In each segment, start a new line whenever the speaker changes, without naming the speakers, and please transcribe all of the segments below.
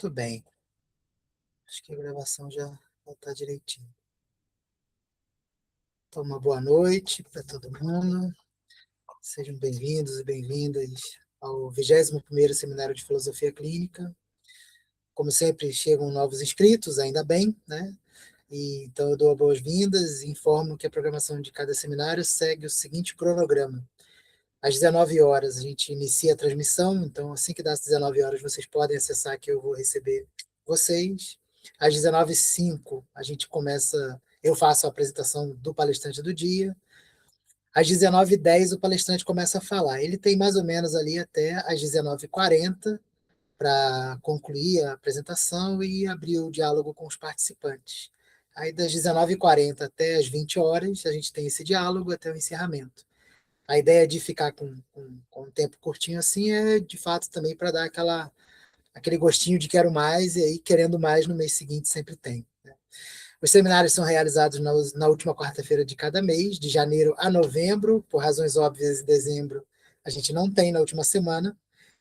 Muito bem. Acho que a gravação já está direitinho. Então, uma boa noite para todo mundo. Sejam bem-vindos e bem-vindas ao 21º Seminário de Filosofia Clínica. Como sempre, chegam novos inscritos, ainda bem, né? Então, eu dou boas-vindas e informo que a programação de cada seminário segue o seguinte cronograma. Às 19 horas, a gente inicia a transmissão, então, assim que dá às 19 horas, vocês podem acessar que eu vou receber vocês. Às 19h05, a gente começa, eu faço a apresentação do palestrante do dia. Às 19h10, o palestrante começa a falar. Ele tem mais ou menos ali até às 19h40 para concluir a apresentação e abrir o diálogo com os participantes. Aí, das 19h40 até as 20 horas, a gente tem esse diálogo até o encerramento. A ideia de ficar com um tempo curtinho assim é, de fato, também para dar aquele gostinho de quero mais, e aí querendo mais no mês seguinte sempre tem. Né? Os seminários são realizados na última quarta-feira de cada mês, de janeiro a novembro, por razões óbvias, em dezembro a gente não tem na última semana.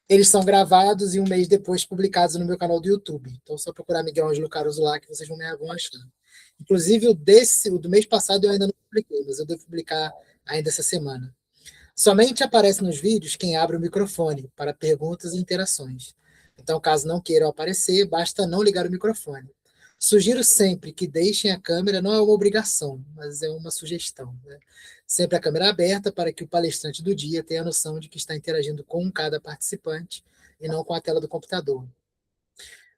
Eles são gravados e um mês depois publicados no meu canal do YouTube. Então, só procurar Miguel Ângelo Caruso lá que vocês vão achar. Inclusive, o do mês passado eu ainda não publiquei, mas eu devo publicar ainda essa semana. Somente aparece nos vídeos quem abre o microfone para perguntas e interações. Então, caso não queiram aparecer, basta não ligar o microfone. Sugiro sempre que deixem a câmera, não é uma obrigação, mas é uma sugestão. Né? Sempre a câmera aberta para que o palestrante do dia tenha a noção de que está interagindo com cada participante e não com a tela do computador.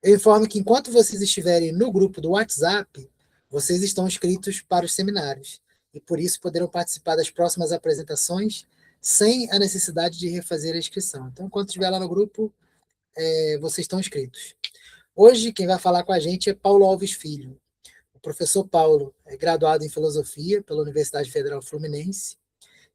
Eu informo que enquanto vocês estiverem no grupo do WhatsApp, vocês estão inscritos para os seminários e por isso poderão participar das próximas apresentações sem a necessidade de refazer a inscrição. Então, enquanto estiver lá no grupo, vocês estão inscritos. Hoje, quem vai falar com a gente é Paulo Alves Filho. O professor Paulo é graduado em Filosofia pela Universidade Federal Fluminense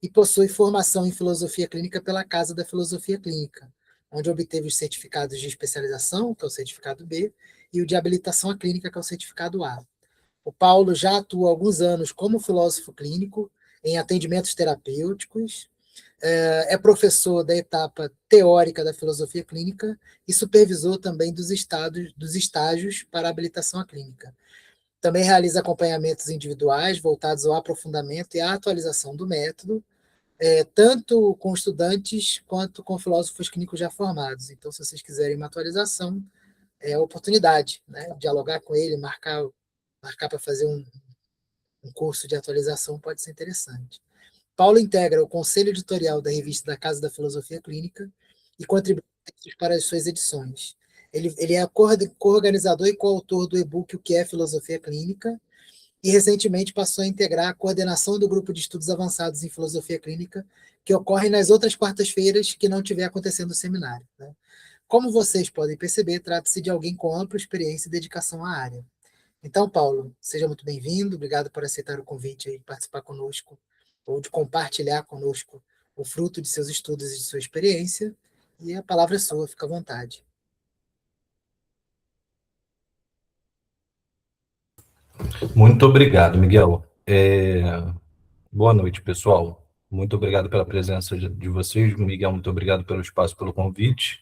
e possui formação em Filosofia Clínica pela Casa da Filosofia Clínica, onde obteve os certificados de especialização, que é o certificado B, e o de habilitação à clínica, que é o certificado A. O Paulo já atua há alguns anos como filósofo clínico, em atendimentos terapêuticos, é professor da etapa teórica da filosofia clínica e supervisor também dos estágios para habilitação à clínica. Também realiza acompanhamentos individuais voltados ao aprofundamento e à atualização do método, tanto com estudantes quanto com filósofos clínicos já formados. Então, se vocês quiserem uma atualização, é a oportunidade, né? Dialogar com ele, marcar para fazer um curso de atualização pode ser interessante. Paulo integra o conselho editorial da revista da Casa da Filosofia Clínica e contribui para as suas edições. Ele é co-organizador e coautor do e-book O que é Filosofia Clínica e recentemente passou a integrar a coordenação do grupo de estudos avançados em filosofia clínica que ocorre nas outras quartas-feiras que não tiver acontecendo o seminário. Né? Como vocês podem perceber, trata-se de alguém com ampla experiência e dedicação à área. Então, Paulo, seja muito bem-vindo, obrigado por aceitar o convite e participar conosco, ou de compartilhar conosco o fruto de seus estudos e de sua experiência, e a palavra é sua, fica à vontade.
Muito obrigado, Miguel. Boa noite, pessoal. Muito obrigado pela presença de vocês. Miguel, muito obrigado pelo espaço, pelo convite.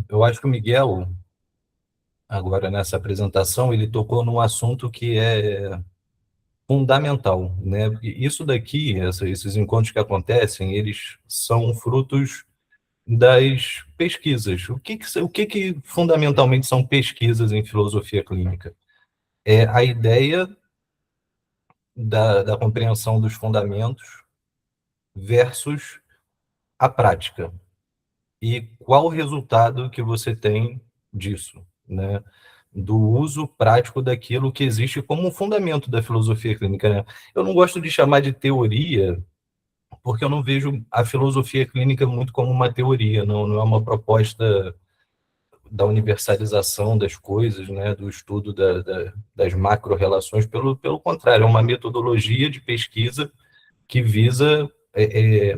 Eu acho que o Miguel, agora nessa apresentação, ele tocou num assunto que é fundamental, né? Isso daqui, esses encontros que acontecem, eles são frutos das pesquisas. O que fundamentalmente são pesquisas em filosofia clínica? É a ideia da compreensão dos fundamentos versus a prática. E qual o resultado que você tem disso, né? Do uso prático daquilo que existe como um fundamento da filosofia clínica. Né? Eu não gosto de chamar de teoria, porque eu não vejo a filosofia clínica muito como uma teoria, não é uma proposta da universalização das coisas, né, do estudo das macro-relações, pelo contrário, é uma metodologia de pesquisa que visa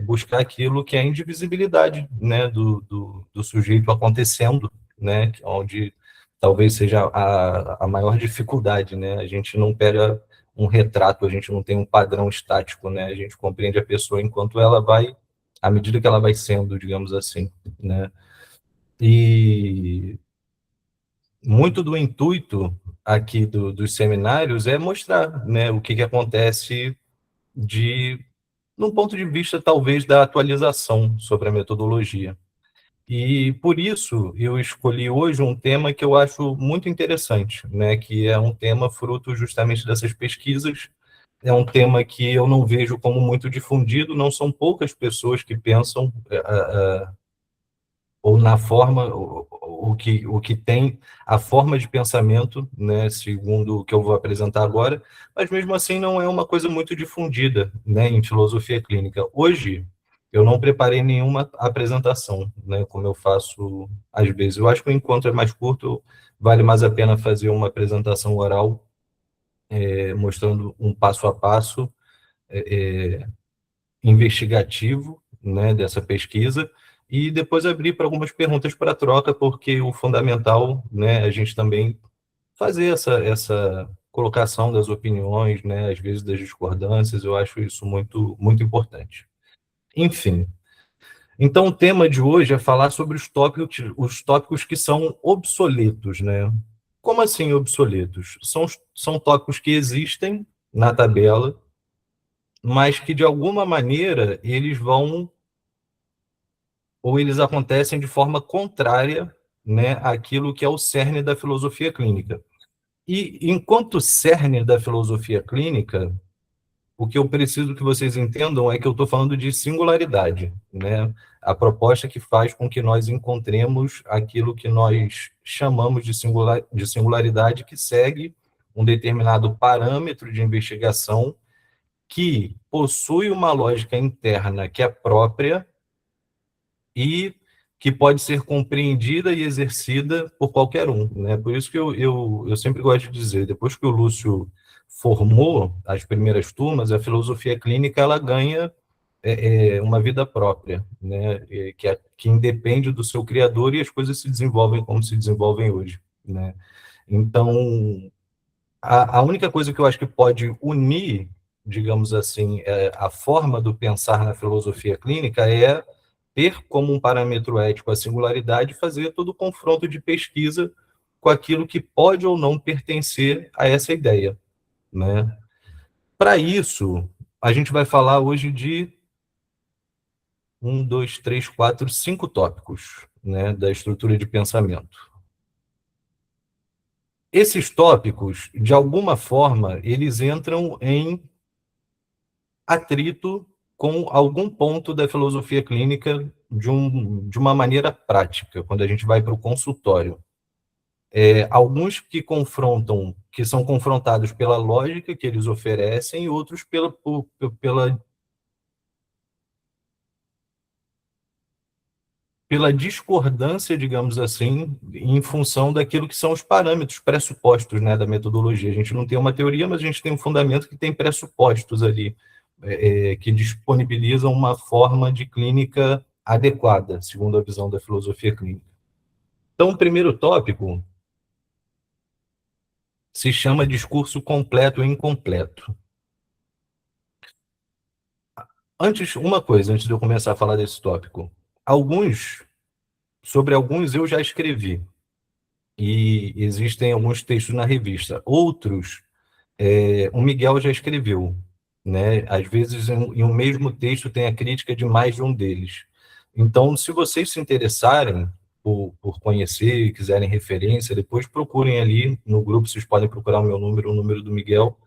buscar aquilo que é a indivisibilidade, né, do sujeito acontecendo, né, onde talvez seja a maior dificuldade, né, a gente não pega um retrato, a gente não tem um padrão estático, né, a gente compreende a pessoa enquanto ela vai, à medida que ela vai sendo, digamos assim, né, e muito do intuito aqui dos seminários é mostrar, né, o que acontece num ponto de vista, talvez, da atualização sobre a metodologia. E, por isso, eu escolhi hoje um tema que eu acho muito interessante, né, que é um tema fruto justamente dessas pesquisas. É um tema que eu não vejo como muito difundido, não são poucas pessoas que pensam ou na forma, o que tem a forma de pensamento, né, segundo o que eu vou apresentar agora, mas mesmo assim não é uma coisa muito difundida, né, em filosofia clínica. Hoje, eu não preparei nenhuma apresentação, né, como eu faço às vezes. Eu acho que o encontro é mais curto, vale mais a pena fazer uma apresentação oral, mostrando um passo a passo, investigativo, né, dessa pesquisa, e depois abrir para algumas perguntas para troca, porque o fundamental, né, a gente também fazer essa colocação das opiniões, né, às vezes das discordâncias, eu acho isso muito, muito importante. Enfim, então o tema de hoje é falar sobre os tópicos que são obsoletos, né? Como assim obsoletos? São tópicos que existem na tabela, mas que de alguma maneira eles vão ou eles acontecem de forma contrária, né, àquilo que é o cerne da filosofia clínica. E, enquanto cerne da filosofia clínica, o que eu preciso que vocês entendam é que eu estou falando de singularidade, né? A proposta que faz com que nós encontremos aquilo que nós chamamos de singularidade, que segue um determinado parâmetro de investigação que possui uma lógica interna que é própria e que pode ser compreendida e exercida por qualquer um, né? Por isso que eu sempre gosto de dizer, depois que o Lúcio formou as primeiras turmas, a filosofia clínica ela ganha uma vida própria, né? Que independe do seu criador e as coisas se desenvolvem como se desenvolvem hoje, né? Então, a única coisa que eu acho que pode unir, digamos assim, a forma do pensar na filosofia clínica é ter como um parâmetro ético a singularidade e fazer todo o confronto de pesquisa com aquilo que pode ou não pertencer a essa ideia, né? Para isso, a gente vai falar hoje de 5 tópicos, né, da estrutura de pensamento. Esses tópicos, de alguma forma, eles entram em atrito com algum ponto da filosofia clínica de uma maneira prática, quando a gente vai para o consultório. Alguns que são confrontados pela lógica que eles oferecem, e outros pela discordância, digamos assim, em função daquilo que são os parâmetros pressupostos, né, da metodologia. A gente não tem uma teoria, mas a gente tem um fundamento que tem pressupostos ali, que disponibilizam uma forma de clínica adequada, segundo a visão da filosofia clínica. Então, o primeiro tópico se chama discurso completo e incompleto. Uma coisa, antes de eu começar a falar desse tópico. Sobre alguns eu já escrevi, e existem alguns textos na revista. Outros, o Miguel já escreveu, né? Às vezes, em um mesmo texto, tem a crítica de mais de um deles. Então, se vocês se interessarem por conhecer e quiserem referência, depois procurem ali no grupo, vocês podem procurar o meu número, o número do Miguel,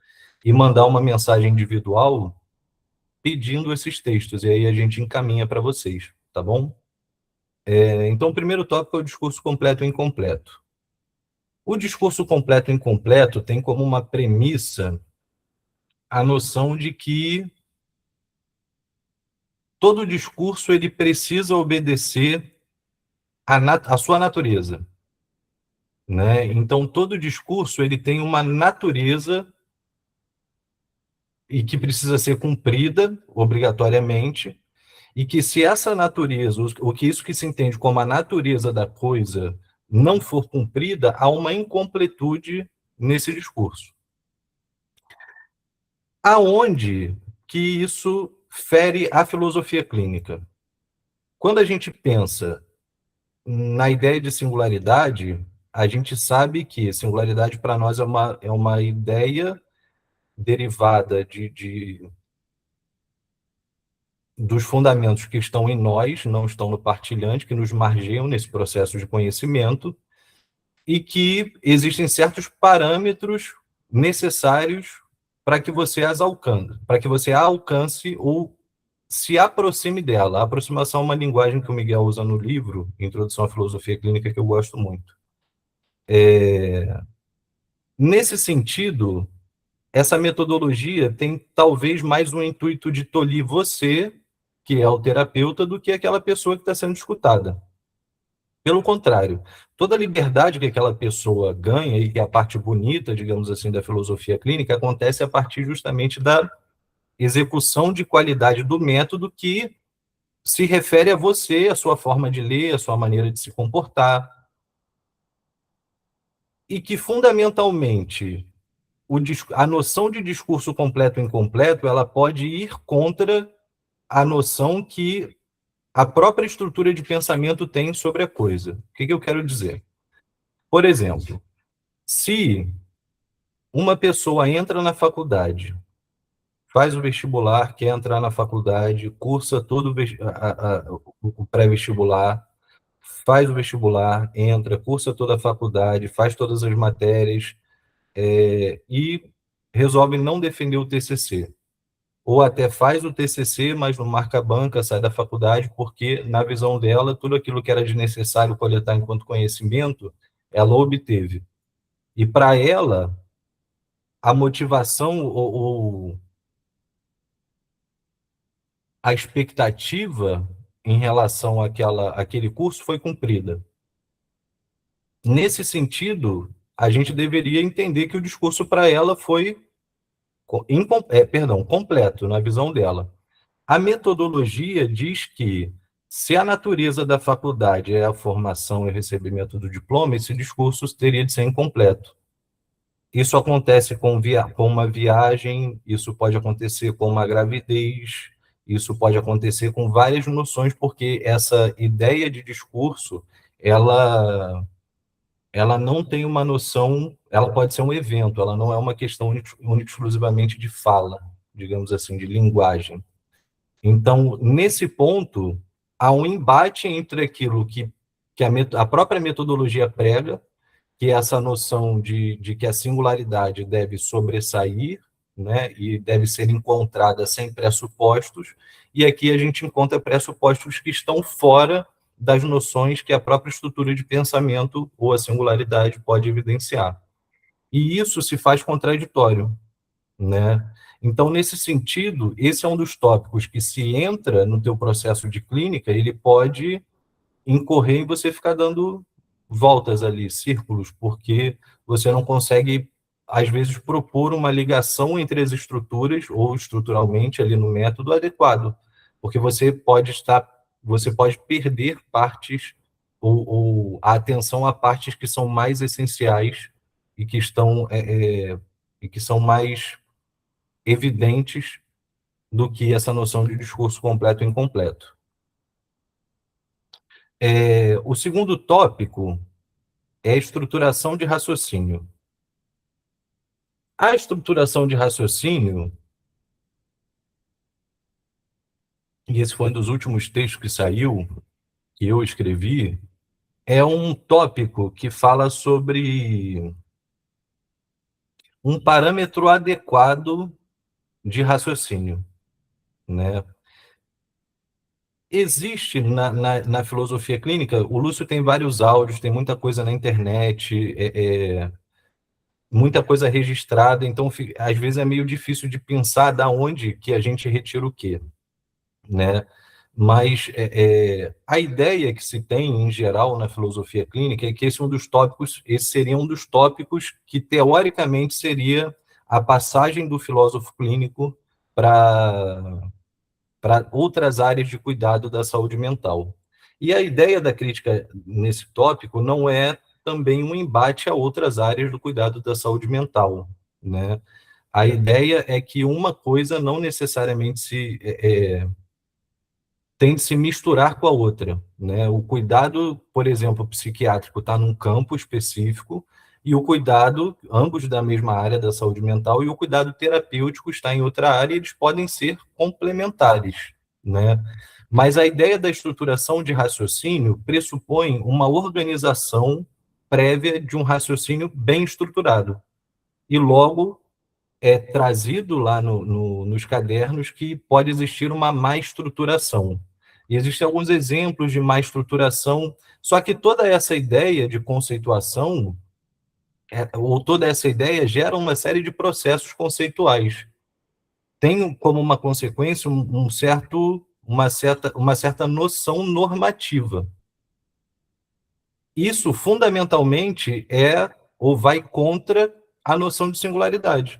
e mandar uma mensagem individual pedindo esses textos, e aí a gente encaminha para vocês, tá bom? Então, o primeiro tópico é o discurso completo e incompleto. O discurso completo e incompleto tem como uma premissa a noção de que todo discurso ele precisa obedecer à sua natureza, né? Então, todo discurso ele tem uma natureza e que precisa ser cumprida obrigatoriamente, e que se essa natureza, o que isso que se entende como a natureza da coisa não for cumprida, há uma incompletude nesse discurso. Aonde que isso fere a filosofia clínica? Quando a gente pensa na ideia de singularidade, a gente sabe que singularidade para nós é uma ideia derivada dos fundamentos que estão em nós, não estão no partilhante, que nos margeiam nesse processo de conhecimento, e que existem certos parâmetros necessários para que você as alcance, para que você a alcance ou se aproxime dela. A aproximação é uma linguagem que o Miguel usa no livro, Introdução à Filosofia Clínica, que eu gosto muito. Nesse sentido, essa metodologia tem talvez mais um intuito de tolir você, que é o terapeuta, do que aquela pessoa que está sendo escutada. Pelo contrário, toda a liberdade que aquela pessoa ganha, e que é a parte bonita, digamos assim, da filosofia clínica, acontece a partir justamente da execução de qualidade do método que se refere a você, a sua forma de ler, a sua maneira de se comportar, e que fundamentalmente a noção de discurso completo e incompleto, ela pode ir contra a noção que a própria estrutura de pensamento tem sobre a coisa. O que eu quero dizer? Por exemplo, se uma pessoa entra na faculdade, faz o vestibular, quer entrar na faculdade, cursa todo o pré-vestibular, faz o vestibular, entra, cursa toda a faculdade, faz todas as matérias, e resolve não defender o TCC. Ou até faz o TCC, mas não marca a banca, sai da faculdade, porque, na visão dela, tudo aquilo que era desnecessário coletar enquanto conhecimento, ela obteve. E, para ela, a motivação ou a expectativa em relação àquele curso foi cumprida. Nesse sentido, a gente deveria entender que o discurso para ela foi completo, na visão dela. A metodologia diz que, se a natureza da faculdade é a formação e o recebimento do diploma, esse discurso teria de ser incompleto. Isso acontece com uma viagem, isso pode acontecer com uma gravidez, isso pode acontecer com várias noções, porque essa ideia de discurso, ela não tem uma noção, ela pode ser um evento, ela não é uma questão única exclusivamente de fala, digamos assim, de linguagem. Então, nesse ponto, há um embate entre aquilo que a própria metodologia prega, que é essa noção de que a singularidade deve sobressair, né, e deve ser encontrada sem pressupostos, e aqui a gente encontra pressupostos que estão fora das noções que a própria estrutura de pensamento ou a singularidade pode evidenciar. E isso se faz contraditório, né? Então, nesse sentido, esse é um dos tópicos que, se entra no teu processo de clínica, ele pode incorrer em você ficar dando voltas ali, círculos, porque você não consegue, às vezes, propor uma ligação entre as estruturas, ou estruturalmente ali no método adequado, porque você pode perder partes, ou a atenção a partes que são mais essenciais e que e que são mais evidentes do que essa noção de discurso completo e incompleto. O segundo tópico é a estruturação de raciocínio. A estruturação de raciocínio, e esse foi um dos últimos textos que saiu, que eu escrevi, é um tópico que fala sobre um parâmetro adequado de raciocínio, né? Existe na filosofia clínica, o Lúcio tem vários áudios, tem muita coisa na internet, muita coisa registrada, então às vezes é meio difícil de pensar da onde que a gente retira o quê, né? Mas a ideia que se tem, em geral, na filosofia clínica é que esse seria um dos tópicos que, teoricamente, seria a passagem do filósofo clínico para outras áreas de cuidado da saúde mental. E a ideia da crítica nesse tópico não é também um embate a outras áreas do cuidado da saúde mental, né? A ideia é que uma coisa não necessariamente se tem de se misturar com a outra, né? O cuidado, por exemplo, psiquiátrico está num campo específico e o cuidado, ambos da mesma área da saúde mental, e o cuidado terapêutico está em outra área, e eles podem ser complementares, né? Mas a ideia da estruturação de raciocínio pressupõe uma organização prévia de um raciocínio bem estruturado. E logo é trazido lá nos cadernos que pode existir uma má estruturação. E existem alguns exemplos de má estruturação, só que toda essa ideia de conceituação, ou toda essa ideia, gera uma série de processos conceituais. Tem como uma consequência uma certa noção normativa. Isso, fundamentalmente, é ou vai contra a noção de singularidade,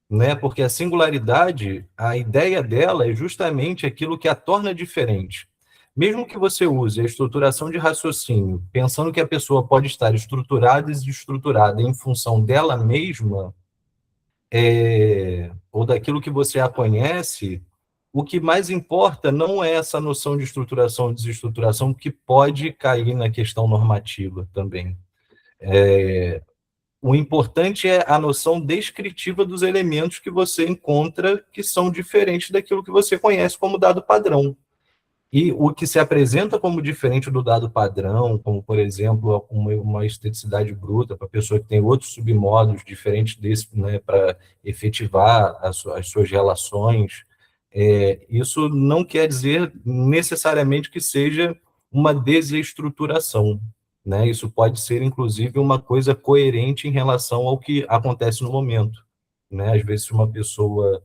né? Porque a singularidade, a ideia dela é justamente aquilo que a torna diferente. Mesmo que você use a estruturação de raciocínio, pensando que a pessoa pode estar estruturada e desestruturada em função dela mesma, ou daquilo que você a conhece, o que mais importa não é essa noção de estruturação e desestruturação, que pode cair na questão normativa também. O importante é a noção descritiva dos elementos que você encontra que são diferentes daquilo que você conhece como dado padrão. E o que se apresenta como diferente do dado padrão, como, por exemplo, uma esteticidade bruta para a pessoa que tem outros submodos diferentes desse, né, para efetivar as suas relações, isso não quer dizer necessariamente que seja uma desestruturação, né? Isso pode ser, inclusive, uma coisa coerente em relação ao que acontece no momento, né? Às vezes, se uma pessoa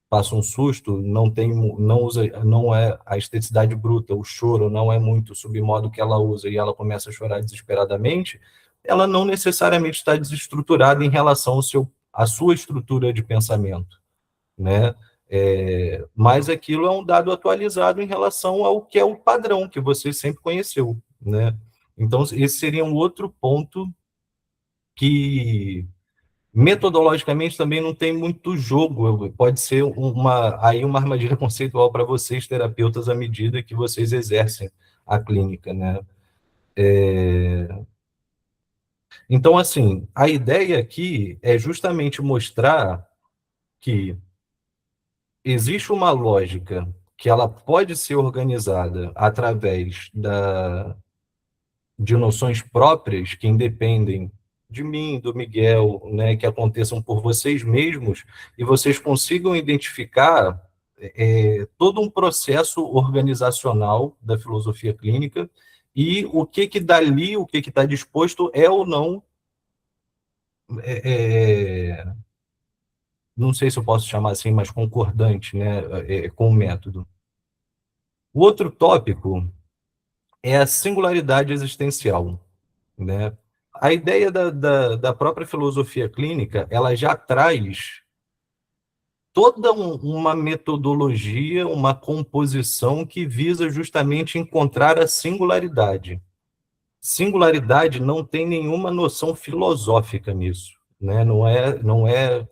passa um susto, não é a esteticidade bruta, o choro não é muito o submodo que ela usa e ela começa a chorar desesperadamente, ela não necessariamente está desestruturada em relação à sua estrutura de pensamento, né? Mas aquilo é um dado atualizado em relação ao que é o padrão que você sempre conheceu, né? Então, esse seria um outro ponto que metodologicamente também não tem muito jogo, pode ser uma armadilha conceitual para vocês, terapeutas, à medida que vocês exercem a clínica, né? Então, assim, a ideia aqui é justamente mostrar que existe uma lógica que ela pode ser organizada através de noções próprias que independem de mim, do Miguel, né, que aconteçam por vocês mesmos, e vocês consigam identificar todo um processo organizacional da filosofia clínica e o que dali, o que está disposto é ou não, não sei se eu posso chamar assim, mas concordante, né, com o método. O outro tópico é a singularidade existencial, né? A ideia da própria filosofia clínica, ela já traz toda uma metodologia, uma composição que visa justamente encontrar a singularidade. Singularidade não tem nenhuma noção filosófica nisso, né?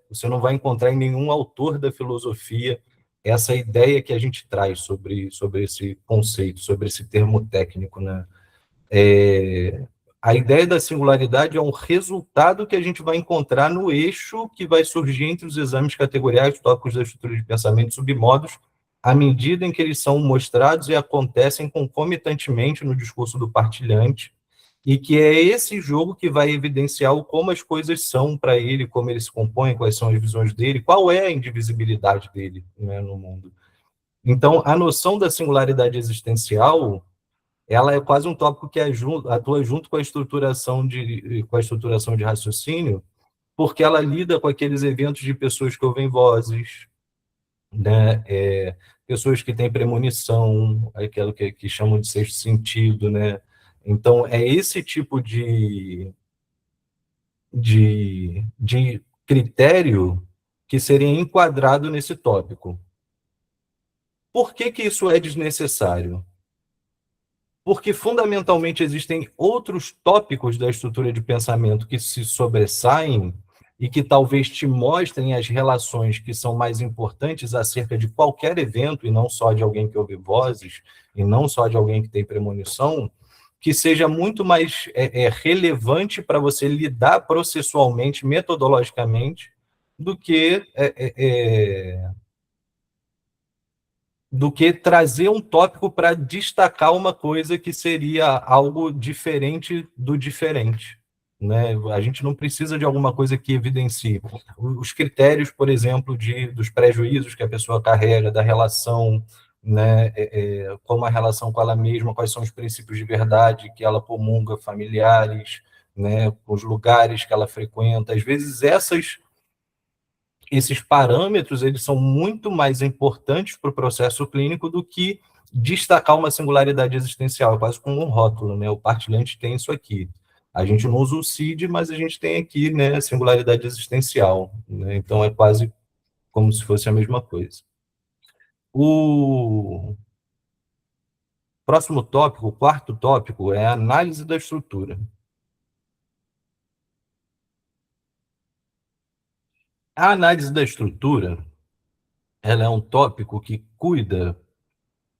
Você não vai encontrar em nenhum autor da filosofia essa ideia que a gente traz sobre esse conceito, sobre esse termo técnico, né? A ideia da singularidade é um resultado que a gente vai encontrar no eixo que vai surgir entre os exames categoriais, tópicos da estrutura de pensamento e submodos, à medida em que eles são mostrados e acontecem concomitantemente no discurso do partilhante, e que é esse jogo que vai evidenciar como as coisas são para ele, como ele se compõe, quais são as visões dele, qual é a indivisibilidade dele, né, no mundo. Então, a noção da singularidade existencial, ela é quase um tópico que atua junto com a estruturação de raciocínio, porque ela lida com aqueles eventos de pessoas que ouvem vozes, né? Pessoas que têm premonição, aquilo que chamam de sexto sentido, né? Então, é esse tipo de critério que seria enquadrado nesse tópico. Por que isso é desnecessário? Porque, fundamentalmente, existem outros tópicos da estrutura de pensamento que se sobressaem e que talvez te mostrem as relações que são mais importantes acerca de qualquer evento, e não só de alguém que ouve vozes, e não só de alguém que tem premonição, que seja muito mais relevante para você lidar processualmente, metodologicamente, do que trazer um tópico para destacar uma coisa que seria algo diferente do diferente. Né? A gente não precisa de alguma coisa que evidencie os critérios, por exemplo, dos prejuízos que a pessoa carrega, da relação, né? Como a relação com ela mesma, quais são os princípios de verdade que ela comunga, familiares, né? Os lugares que ela frequenta. Às vezes esses parâmetros eles são muito mais importantes para o processo clínico do que destacar uma singularidade existencial, quase como um rótulo, né? O partilhante tem isso aqui. A gente não usa o CID, mas a gente tem aqui, né, a singularidade existencial, né? Então é quase como se fosse a mesma coisa. O próximo tópico, o quarto tópico, é a análise da estrutura. A análise da estrutura, ela é um tópico que cuida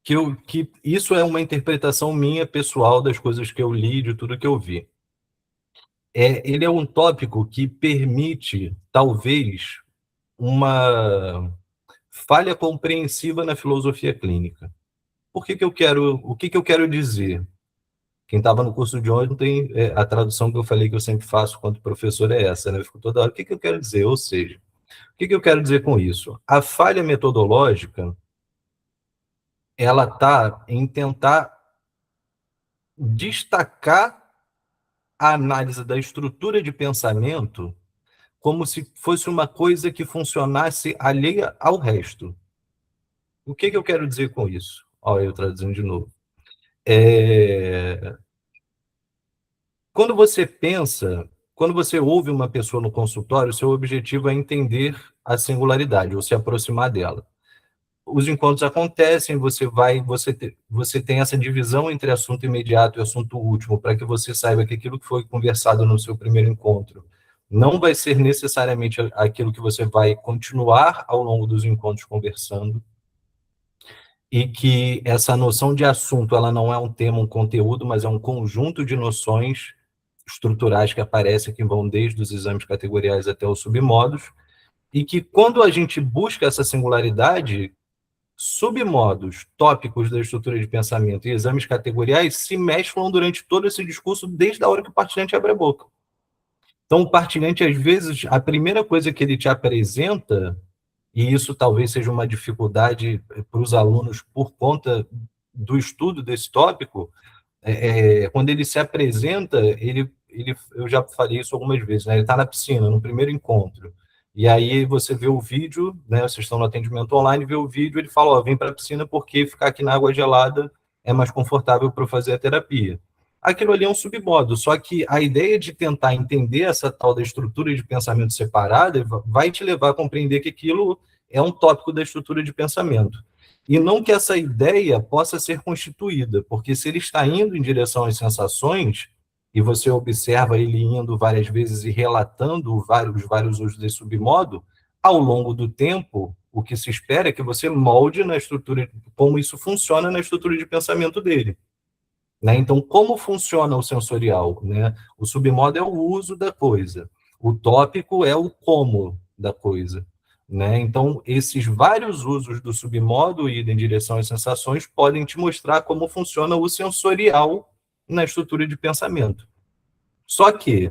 que isso é uma interpretação minha pessoal das coisas que eu li, de tudo que eu vi. Ele é um tópico que permite, talvez, uma falha compreensiva na filosofia clínica. O que que eu quero dizer? Quem estava no curso de ontem, a tradução que eu falei que eu sempre faço quanto professor é essa, né? Eu fico toda hora, o que que eu quero dizer? Ou seja, o que que eu quero dizer com isso? A falha metodológica, ela está em tentar destacar a análise da estrutura de pensamento como se fosse uma coisa que funcionasse alheia ao resto. O que que eu quero dizer com isso? Olha, eu traduzindo de novo. Quando você pensa, quando você ouve uma pessoa no consultório, o seu objetivo é entender a singularidade, ou se aproximar dela. Os encontros acontecem, você tem essa divisão entre assunto imediato e assunto último, para que você saiba que aquilo que foi conversado no seu primeiro encontro não vai ser necessariamente aquilo que você vai continuar ao longo dos encontros conversando, e que essa noção de assunto, ela não é um tema, um conteúdo, mas é um conjunto de noções estruturais que aparecem, que vão desde os exames categoriais até os submodos, e que quando a gente busca essa singularidade, submodos, tópicos da estrutura de pensamento e exames categoriais se mesclam durante todo esse discurso, desde a hora que o partilhante abre a boca. Então, o partilhante, às vezes, a primeira coisa que ele te apresenta, e isso talvez seja uma dificuldade para os alunos por conta do estudo desse tópico, quando ele se apresenta, eu já falei isso algumas vezes, né? Ele está na piscina, no primeiro encontro, e aí você vê o vídeo, né? Vocês estão no atendimento online, vê o vídeo, ele fala, ó, vem para a piscina porque ficar aqui na água gelada é mais confortável para fazer a terapia. Aquilo ali é um submodo, só que a ideia de tentar entender essa tal da estrutura de pensamento separada vai te levar a compreender que aquilo é um tópico da estrutura de pensamento. E não que essa ideia possa ser constituída, porque se ele está indo em direção às sensações, e você observa ele indo várias vezes e relatando os vários usos desse submodo, ao longo do tempo, o que se espera é que você molde na estrutura, como isso funciona na estrutura de pensamento dele. Né? Então, como funciona o sensorial? Né? O submodo é o uso da coisa, o tópico é o como da coisa. Né? Então, esses vários usos do submodo e em direção às sensações podem te mostrar como funciona o sensorial na estrutura de pensamento. Só que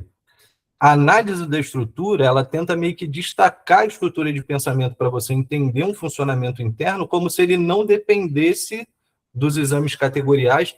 a análise da estrutura, ela tenta meio que destacar a estrutura de pensamento para você entender um funcionamento interno como se ele não dependesse dos exames categoriais,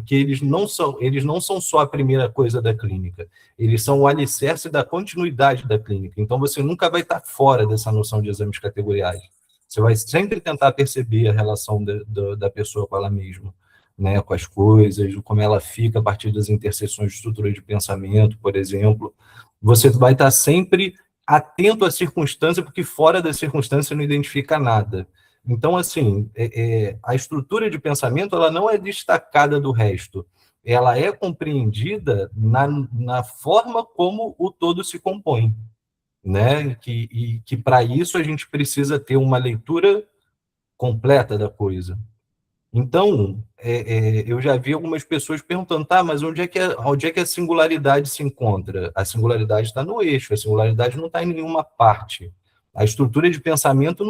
que eles não são só a primeira coisa da clínica, eles são o alicerce da continuidade da clínica. Então, você nunca vai estar fora dessa noção de exames categoriais. Você vai sempre tentar perceber a relação da pessoa com ela mesma, né, com as coisas, como ela fica a partir das interseções de estrutura de pensamento, por exemplo. Você vai estar sempre atento à circunstância, porque fora da circunstância não identifica nada. Então, assim, a estrutura de pensamento ela não é destacada do resto, ela é compreendida na forma como o todo se compõe. né? Que para isso a gente precisa ter uma leitura completa da coisa. Então, eu já vi algumas pessoas perguntando, tá, mas onde é que a singularidade se encontra? A singularidade está no eixo, a singularidade não está em nenhuma parte. A estrutura de pensamento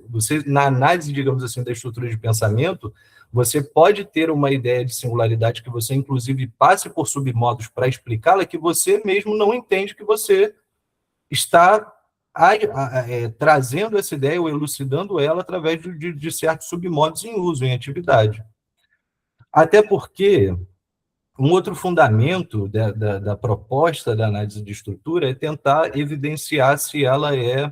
você, na análise, digamos assim, da estrutura de pensamento, você pode ter uma ideia de singularidade que você, inclusive, passe por submodos para explicá-la, que você mesmo não entende que você está trazendo essa ideia ou elucidando ela através de certos submodos em uso, em atividade. Até porque um outro fundamento da proposta da análise de estrutura é tentar evidenciar se ela é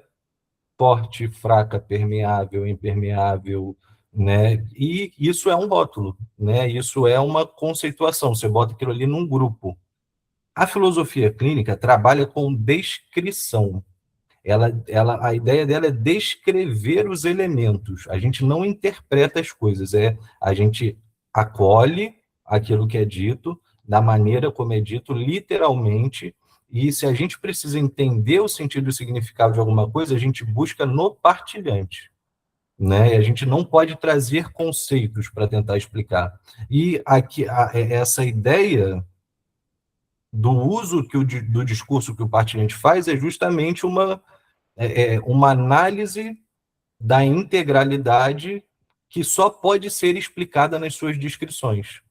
forte, fraca, permeável, impermeável, né? E isso é um rótulo, né? Isso é uma conceituação, você bota aquilo ali num grupo. A filosofia clínica trabalha com descrição. A ideia dela é descrever os elementos. A gente não interpreta as coisas, a gente acolhe aquilo que é dito, da maneira como é dito, literalmente, e se a gente precisa entender o sentido e o significado de alguma coisa, a gente busca no partilhante. Né? A gente não pode trazer conceitos para tentar explicar. E essa ideia do uso do discurso que o partilhante faz é justamente uma análise da integralidade que só pode ser explicada nas suas descrições,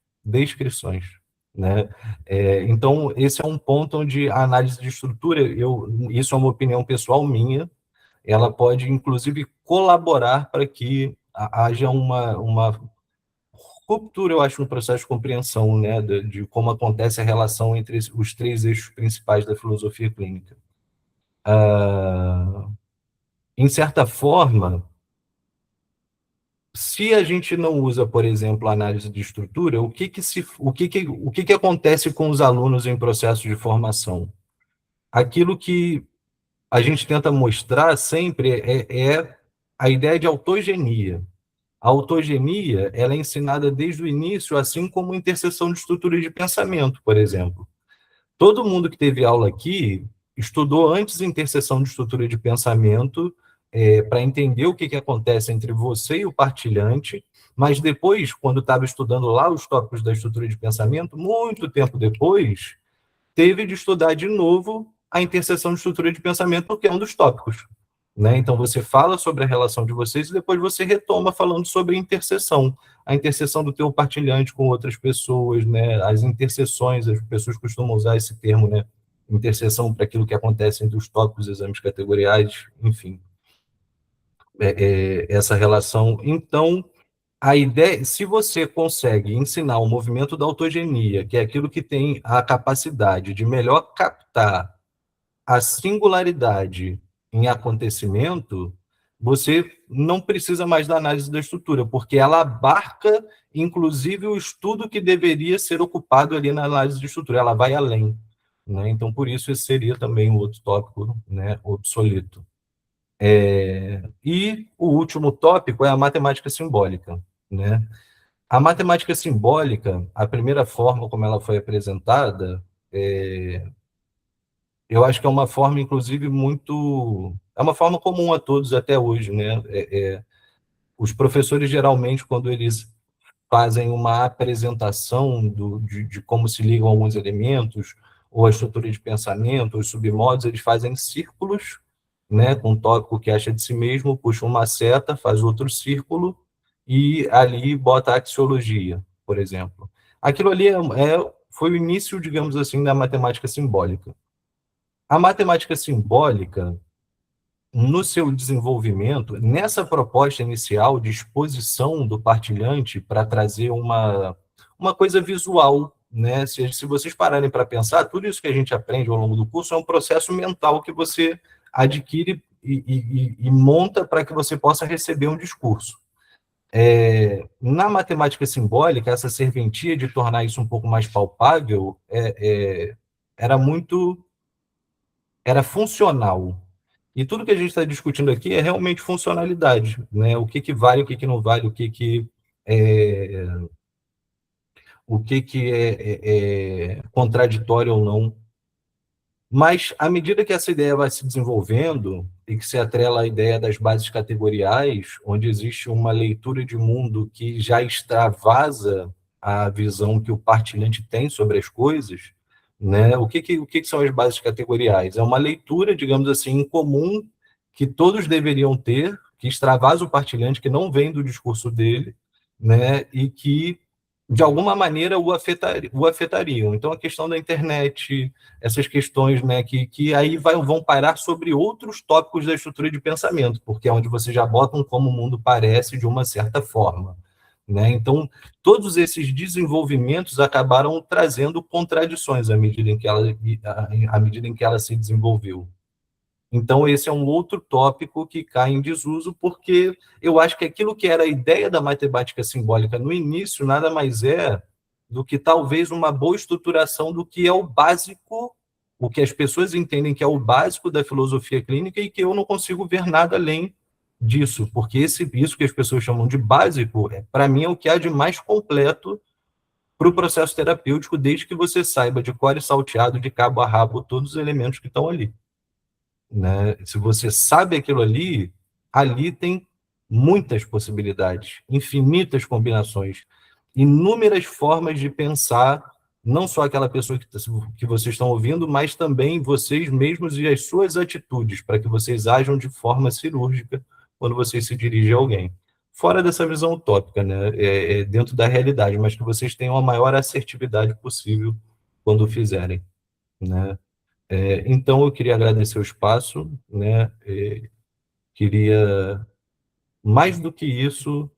né? Então, esse é um ponto onde a análise de estrutura, isso é uma opinião pessoal minha, ela pode, inclusive, colaborar para que haja uma ruptura, eu acho, no processo de compreensão, né, de como acontece a relação entre os três eixos principais da filosofia clínica. Em certa forma, se a gente não usa, por exemplo, a análise de estrutura, o que acontece com os alunos em processo de formação? Aquilo que a gente tenta mostrar sempre é a ideia de autogenia. A autogenia, ela é ensinada desde o início, assim como a interseção de estrutura de pensamento, por exemplo. Todo mundo que teve aula aqui estudou antes a interseção de estrutura de pensamento, para entender o que acontece entre você e o partilhante, mas depois, quando estava estudando lá os tópicos da estrutura de pensamento, muito tempo depois, teve de estudar de novo a interseção de estrutura de pensamento, porque é um dos tópicos. Né? Então, você fala sobre a relação de vocês e depois você retoma falando sobre a interseção do teu partilhante com outras pessoas, né? As interseções, as pessoas costumam usar esse termo, né? Interseção para aquilo que acontece entre os tópicos, exames categoriais, enfim, essa relação. Então, a ideia, se você consegue ensinar o movimento da autogenia, que é aquilo que tem a capacidade de melhor captar a singularidade em acontecimento, você não precisa mais da análise da estrutura, porque ela abarca, inclusive, o estudo que deveria ser ocupado ali na análise de estrutura, ela vai além. Né? Então, por isso, esse seria também um outro tópico, né, obsoleto. E o último tópico é a matemática simbólica. Né? A matemática simbólica, a primeira forma como ela foi apresentada, eu acho que é uma forma, inclusive, muito... É uma forma comum a todos até hoje, né? Os professores, geralmente, quando eles fazem uma apresentação de como se ligam alguns elementos, ou a estrutura de pensamento, os submodos, eles fazem círculos, né, com um tópico que acha de si mesmo, puxa uma seta, faz outro círculo, e ali bota a axiologia, por exemplo. Aquilo ali foi o início, digamos assim, da matemática simbólica. A matemática simbólica, no seu desenvolvimento, nessa proposta inicial de exposição do partilhante para trazer uma coisa visual, né? Se vocês pararem para pensar, tudo isso que a gente aprende ao longo do curso é um processo mental que você adquire e monta para que você possa receber um discurso. Na matemática simbólica, essa serventia de tornar isso um pouco mais palpável era funcional. E tudo que a gente está discutindo aqui é realmente funcionalidade, né? O que vale, o que não vale, o que é contraditório ou não. Mas, à medida que essa ideia vai se desenvolvendo e que se atrela à ideia das bases categoriais, onde existe uma leitura de mundo que já extravasa a visão que o partilhante tem sobre as coisas, né? O que são as bases categoriais? É uma leitura, digamos assim, em comum que todos deveriam ter, que extravasa o partilhante, que não vem do discurso dele, né? E que, de alguma maneira, o afetariam. Então, a questão da internet, essas questões, né, que aí vão parar sobre outros tópicos da estrutura de pensamento, porque é onde você já bota um como o mundo parece de uma certa forma. Né? Então, todos esses desenvolvimentos acabaram trazendo contradições à medida em que ela se desenvolveu. Então, esse é um outro tópico que cai em desuso, porque eu acho que aquilo que era a ideia da matemática simbólica no início nada mais é do que talvez uma boa estruturação do que é o básico, o que as pessoas entendem que é o básico da filosofia clínica e que eu não consigo ver nada além disso, porque isso que as pessoas chamam de básico, para mim, é o que há de mais completo para o processo terapêutico, desde que você saiba de cor e salteado, de cabo a rabo, todos os elementos que estão ali. Né? Se você sabe aquilo ali, ali tem muitas possibilidades, infinitas combinações, inúmeras formas de pensar, não só aquela pessoa que vocês estão ouvindo, mas também vocês mesmos e as suas atitudes, para que vocês ajam de forma cirúrgica quando vocês se dirigem a alguém. Fora dessa visão utópica, né? Dentro da realidade, mas que vocês tenham a maior assertividade possível quando o fizerem. Né? Então, eu queria agradecer o espaço, né? Queria, mais do que isso,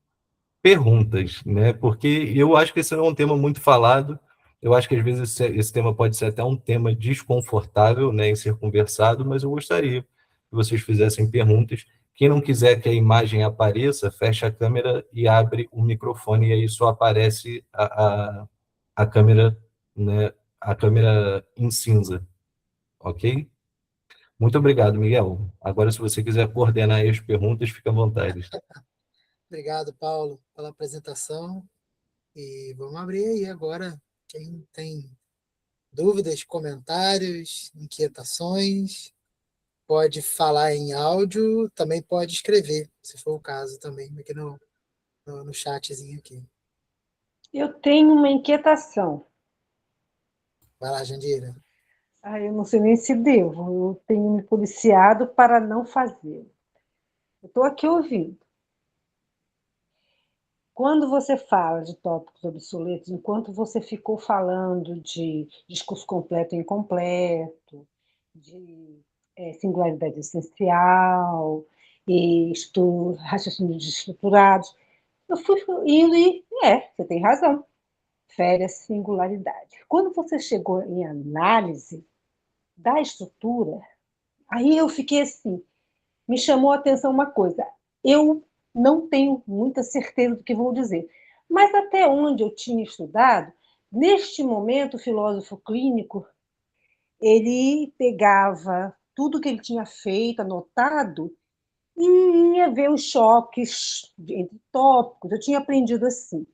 perguntas, né? Porque eu acho que esse é um tema muito falado, eu acho que às vezes esse tema pode ser até um tema desconfortável, né, em ser conversado, mas eu gostaria que vocês fizessem perguntas. Quem não quiser que a imagem apareça, fecha a câmera e abre o microfone, e aí só aparece a câmera, né, a câmera em cinza, ok? Muito obrigado, Miguel. Agora, se você quiser coordenar as perguntas, fica à vontade.
Obrigado, Paulo, pela apresentação. E vamos abrir aí agora. Quem tem dúvidas, comentários, inquietações, pode falar em áudio, também pode escrever, se for o caso também, aqui no chatzinho aqui.
Eu tenho uma inquietação.
Vai lá, Jandira.
Eu não sei nem se devo. Eu tenho me policiado para não fazer. Eu estou aqui ouvindo. Quando você fala de tópicos obsoletos, enquanto você ficou falando de discurso completo e incompleto, de singularidade essencial, e raciocínios estruturados, eu fui indo e, você tem razão, fere a singularidade. Quando você chegou em análise da estrutura, aí eu fiquei assim, me chamou a atenção uma coisa, eu não tenho muita certeza do que vou dizer, mas até onde eu tinha estudado, neste momento, o filósofo clínico, ele pegava tudo que ele tinha feito, anotado, e ia ver os choques entre tópicos. Eu tinha aprendido assim.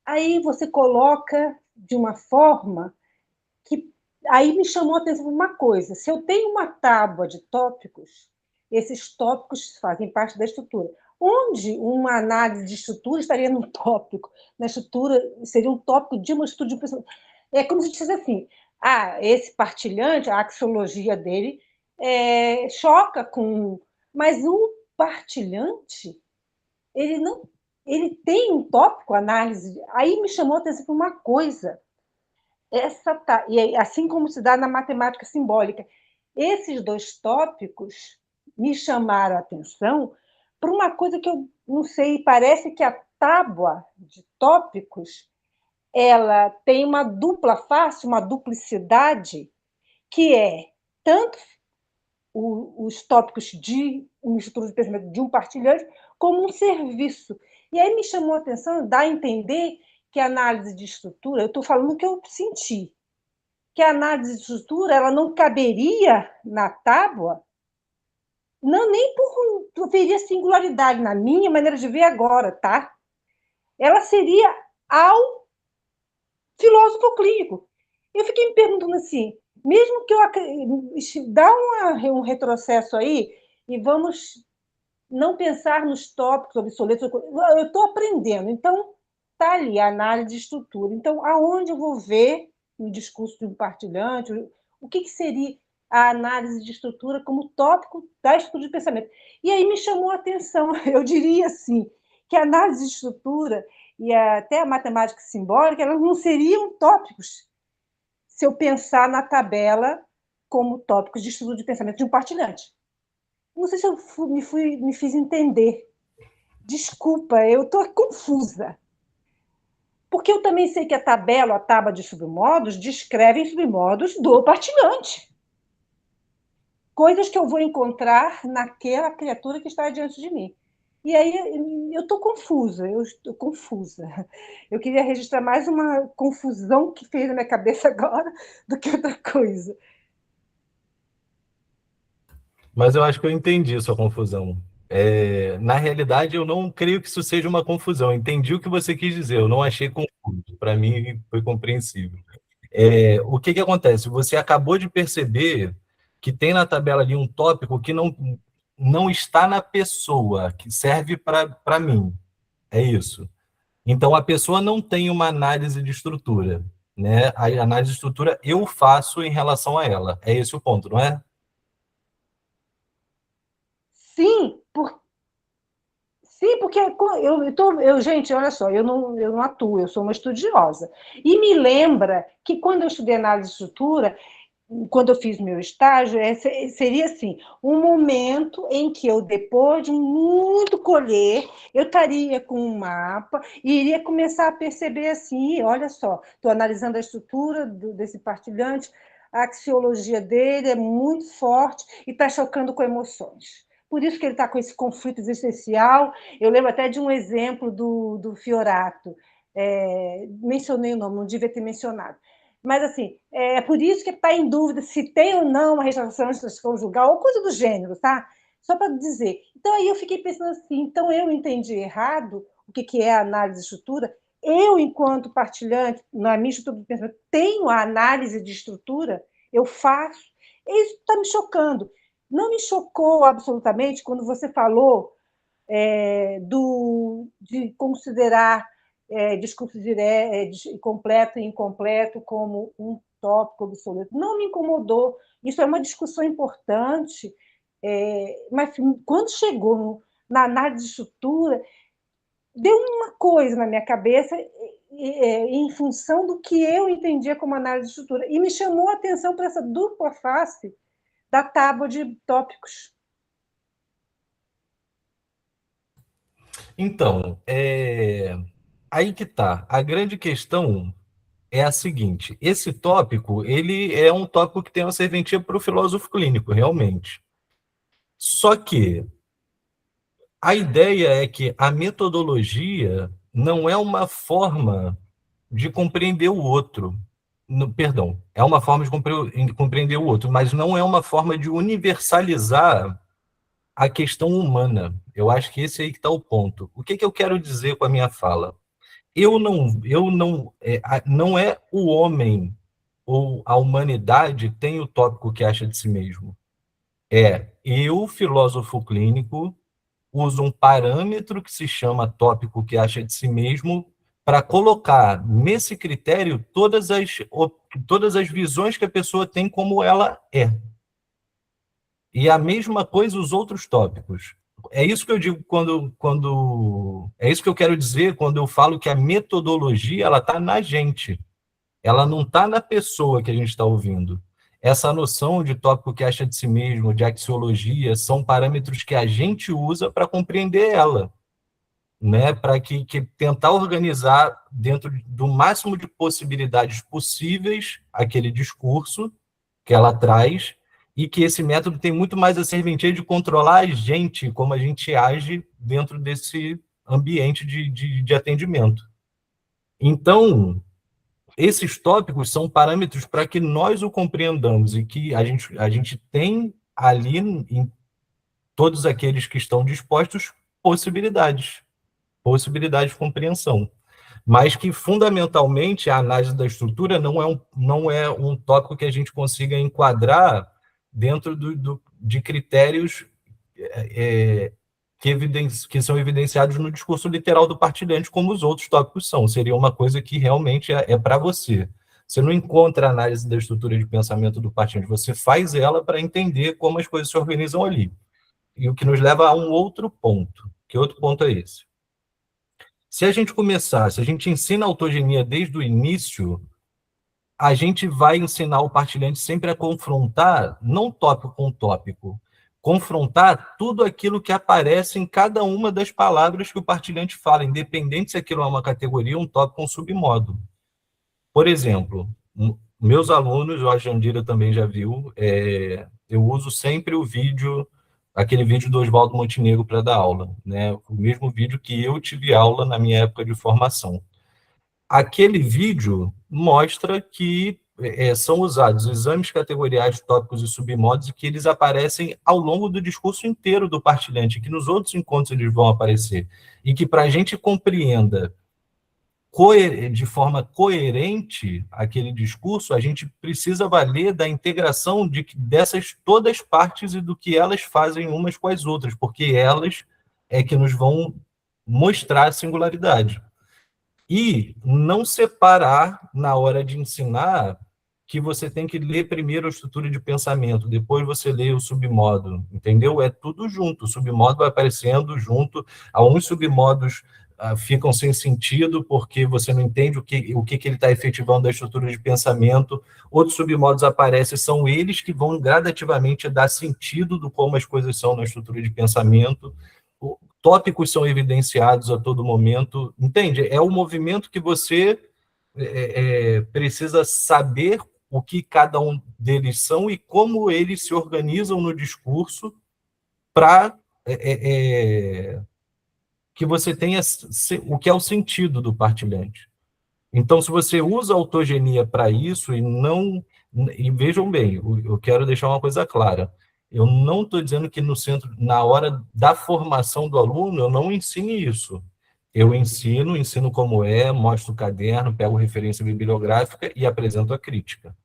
Aí você coloca de uma forma que aí me chamou a atenção uma coisa. Se eu tenho uma tábua de tópicos, esses tópicos fazem parte da estrutura. Onde uma análise de estrutura estaria num tópico? Na estrutura, seria um tópico de uma estrutura de pensamento. É como se dissesse assim, esse partilhante, a axiologia dele choca com... Mas o partilhante, ele não... Ele tem um tópico, análise... Aí me chamou a atenção para uma coisa. E assim como se dá na matemática simbólica. Esses dois tópicos me chamaram a atenção para uma coisa que eu não sei, parece que a tábua de tópicos ela tem uma dupla face, uma duplicidade, que é tanto os tópicos de uma estrutura de pensamento de um partilhante, como um serviço. E aí me chamou a atenção, dá a entender que a análise de estrutura, eu estou falando o que eu senti, que a análise de estrutura ela não caberia na tábua, não nem por teria singularidade na minha maneira de ver agora, tá? Ela seria ao filósofo clínico. Eu fiquei me perguntando assim, Mesmo que eu dá um retrocesso aí e vamos não pensar nos tópicos obsoletos. Eu estou aprendendo, então está ali a análise de estrutura. Então, aonde eu vou ver no discurso de um partilhante, o que seria a análise de estrutura como tópico da estrutura de pensamento? E aí me chamou a atenção, eu diria assim, que a análise de estrutura e até a matemática simbólica, elas não seriam tópicos se eu pensar na tabela como tópicos de estrutura de pensamento de um partilhante. Não sei se eu me fiz entender. Desculpa, eu estou confusa. Porque eu também sei que a tabela, a tábua de submodos, descreve submodos do partilhante. Coisas que eu vou encontrar naquela criatura que está diante de mim. E aí eu estou confusa, Eu queria registrar mais uma confusão que fez na minha cabeça agora do que outra coisa.
Mas eu acho que eu entendi sua confusão. Na realidade, eu não creio que isso seja uma confusão. Eu entendi o que você quis dizer, eu não achei confuso. Para mim, foi compreensível. O que acontece? Você acabou de perceber que tem na tabela ali um tópico que não está na pessoa, que serve para mim. É isso. Então, a pessoa não tem uma análise de estrutura, né? A análise de estrutura eu faço em relação a ela. É esse o ponto, não é?
Sim, sim, porque gente, olha só, eu não atuo, eu sou uma estudiosa. E me lembra que quando eu estudei análise de estrutura, quando eu fiz meu estágio, seria assim, um momento em que eu, depois de muito colher, eu estaria com um mapa e iria começar a perceber assim, olha só, estou analisando a estrutura desse partilhante, a axiologia dele é muito forte e está chocando com emoções. Por isso que ele está com esse conflito existencial. Eu lembro até de um exemplo do Fiorato. Mencionei o nome, não devia ter mencionado. Mas, assim, é por isso que está em dúvida se tem ou não uma restauração extraconjugal, ou coisa do gênero, tá? Só para dizer. Então, aí eu fiquei pensando assim, então eu entendi errado o que é a análise de estrutura. Eu, enquanto partilhante, na minha estrutura de pensamento, tenho a análise de estrutura, eu faço. Isso está me chocando. Não me chocou absolutamente quando você falou de considerar discurso completo e incompleto como um tópico obsoleto. Não me incomodou. Isso é uma discussão importante, mas quando chegou na análise de estrutura, deu uma coisa na minha cabeça em função do que eu entendia como análise de estrutura. E me chamou a atenção para essa dupla face da tábua de tópicos.
Então, aí que tá. A grande questão é a seguinte: esse tópico, ele é um tópico que tem uma serventia para o filósofo clínico, realmente. Só que a ideia é que a metodologia não é uma forma de compreender o outro. Perdão, é uma forma de compreender o outro, mas não é uma forma de universalizar a questão humana. Eu acho que esse aí que está o ponto. O que eu quero dizer com a minha fala? Não é o homem ou a humanidade tem o tópico que acha de si mesmo. Eu, filósofo clínico, uso um parâmetro que se chama tópico que acha de si mesmo para colocar nesse critério todas as visões que a pessoa tem como ela é. E a mesma coisa os outros tópicos. É isso que eu digo é isso que eu quero dizer quando eu falo que a metodologia ela está na gente. Ela não está na pessoa que a gente está ouvindo. Essa noção de tópico que acha de si mesmo, de axiologia, são parâmetros que a gente usa para compreender ela, né? Para que tentar organizar dentro do máximo de possibilidades possíveis aquele discurso que ela traz e que esse método tem muito mais a serventia de controlar a gente, como a gente age dentro desse ambiente de atendimento. Então, esses tópicos são parâmetros para que nós o compreendamos e que a gente tem ali, em todos aqueles que estão dispostos, possibilidades de compreensão. mas que, fundamentalmente, a análise da estrutura não é um tópico que a gente consiga enquadrar dentro de critérios que são evidenciados no discurso literal do partilhante, como os outros tópicos são. Seria uma coisa que realmente é para você. Você não encontra a análise da estrutura de pensamento do partilhante, você faz ela para entender como as coisas se organizam ali. E o que nos leva a um outro ponto. Que outro ponto é esse? Se a gente ensina a autogenia desde o início, a gente vai ensinar o partilhante sempre a confrontar, não tópico com tópico, confrontar tudo aquilo que aparece em cada uma das palavras que o partilhante fala, independente se aquilo é uma categoria, um tópico ou um submodo. Por exemplo, meus alunos, a Jandira também já viu, eu uso sempre aquele vídeo do Oswaldo Montenegro para dar aula, né? O mesmo vídeo que eu tive aula na minha época de formação. Aquele vídeo mostra que são usados exames categoriais, tópicos e submodos, e que eles aparecem ao longo do discurso inteiro do partilhante, que nos outros encontros eles vão aparecer. E que, para a gente compreenda de forma coerente aquele discurso, a gente precisa valer da integração dessas todas partes e do que elas fazem umas com as outras, porque elas é que nos vão mostrar a singularidade. E não separar, na hora de ensinar, que você tem que ler primeiro a estrutura de pensamento, depois você lê o submodo, entendeu? É tudo junto, o submodo vai aparecendo junto, alguns submodos ficam sem sentido, porque você não entende o que ele está efetivando da estrutura de pensamento, outros submodos aparecem, são eles que vão gradativamente dar sentido do como as coisas são na estrutura de pensamento, tópicos são evidenciados a todo momento, entende? É o movimento que você precisa saber o que cada um deles são e como eles se organizam no discurso para que você tenha o que é o sentido do partilhante. Então, se você usa a autogenia para isso e vejam bem, eu quero deixar uma coisa clara. Eu não estou dizendo que na hora da formação do aluno, eu não ensine isso. Eu ensino como mostro o caderno, pego referência bibliográfica e apresento a crítica.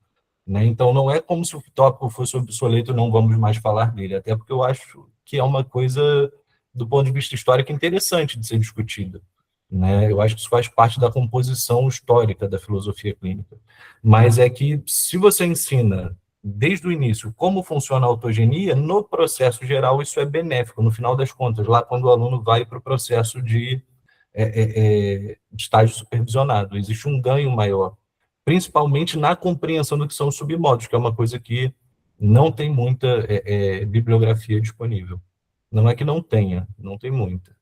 Né? Então, não é como se o tópico fosse obsoleto e não vamos mais falar dele, até porque eu acho que é uma coisa, do ponto de vista histórico, interessante de ser discutida. Né? Eu acho que isso faz parte da composição histórica da filosofia clínica. Mas é que, se você ensina desde o início como funciona a autogenia, no processo geral isso é benéfico, no final das contas, lá quando o aluno vai para o processo de estágio supervisionado. Existe um ganho maior, principalmente na compreensão do que são os submodos, que é uma coisa que não tem muita bibliografia disponível. Não é que não tenha, não tem muita.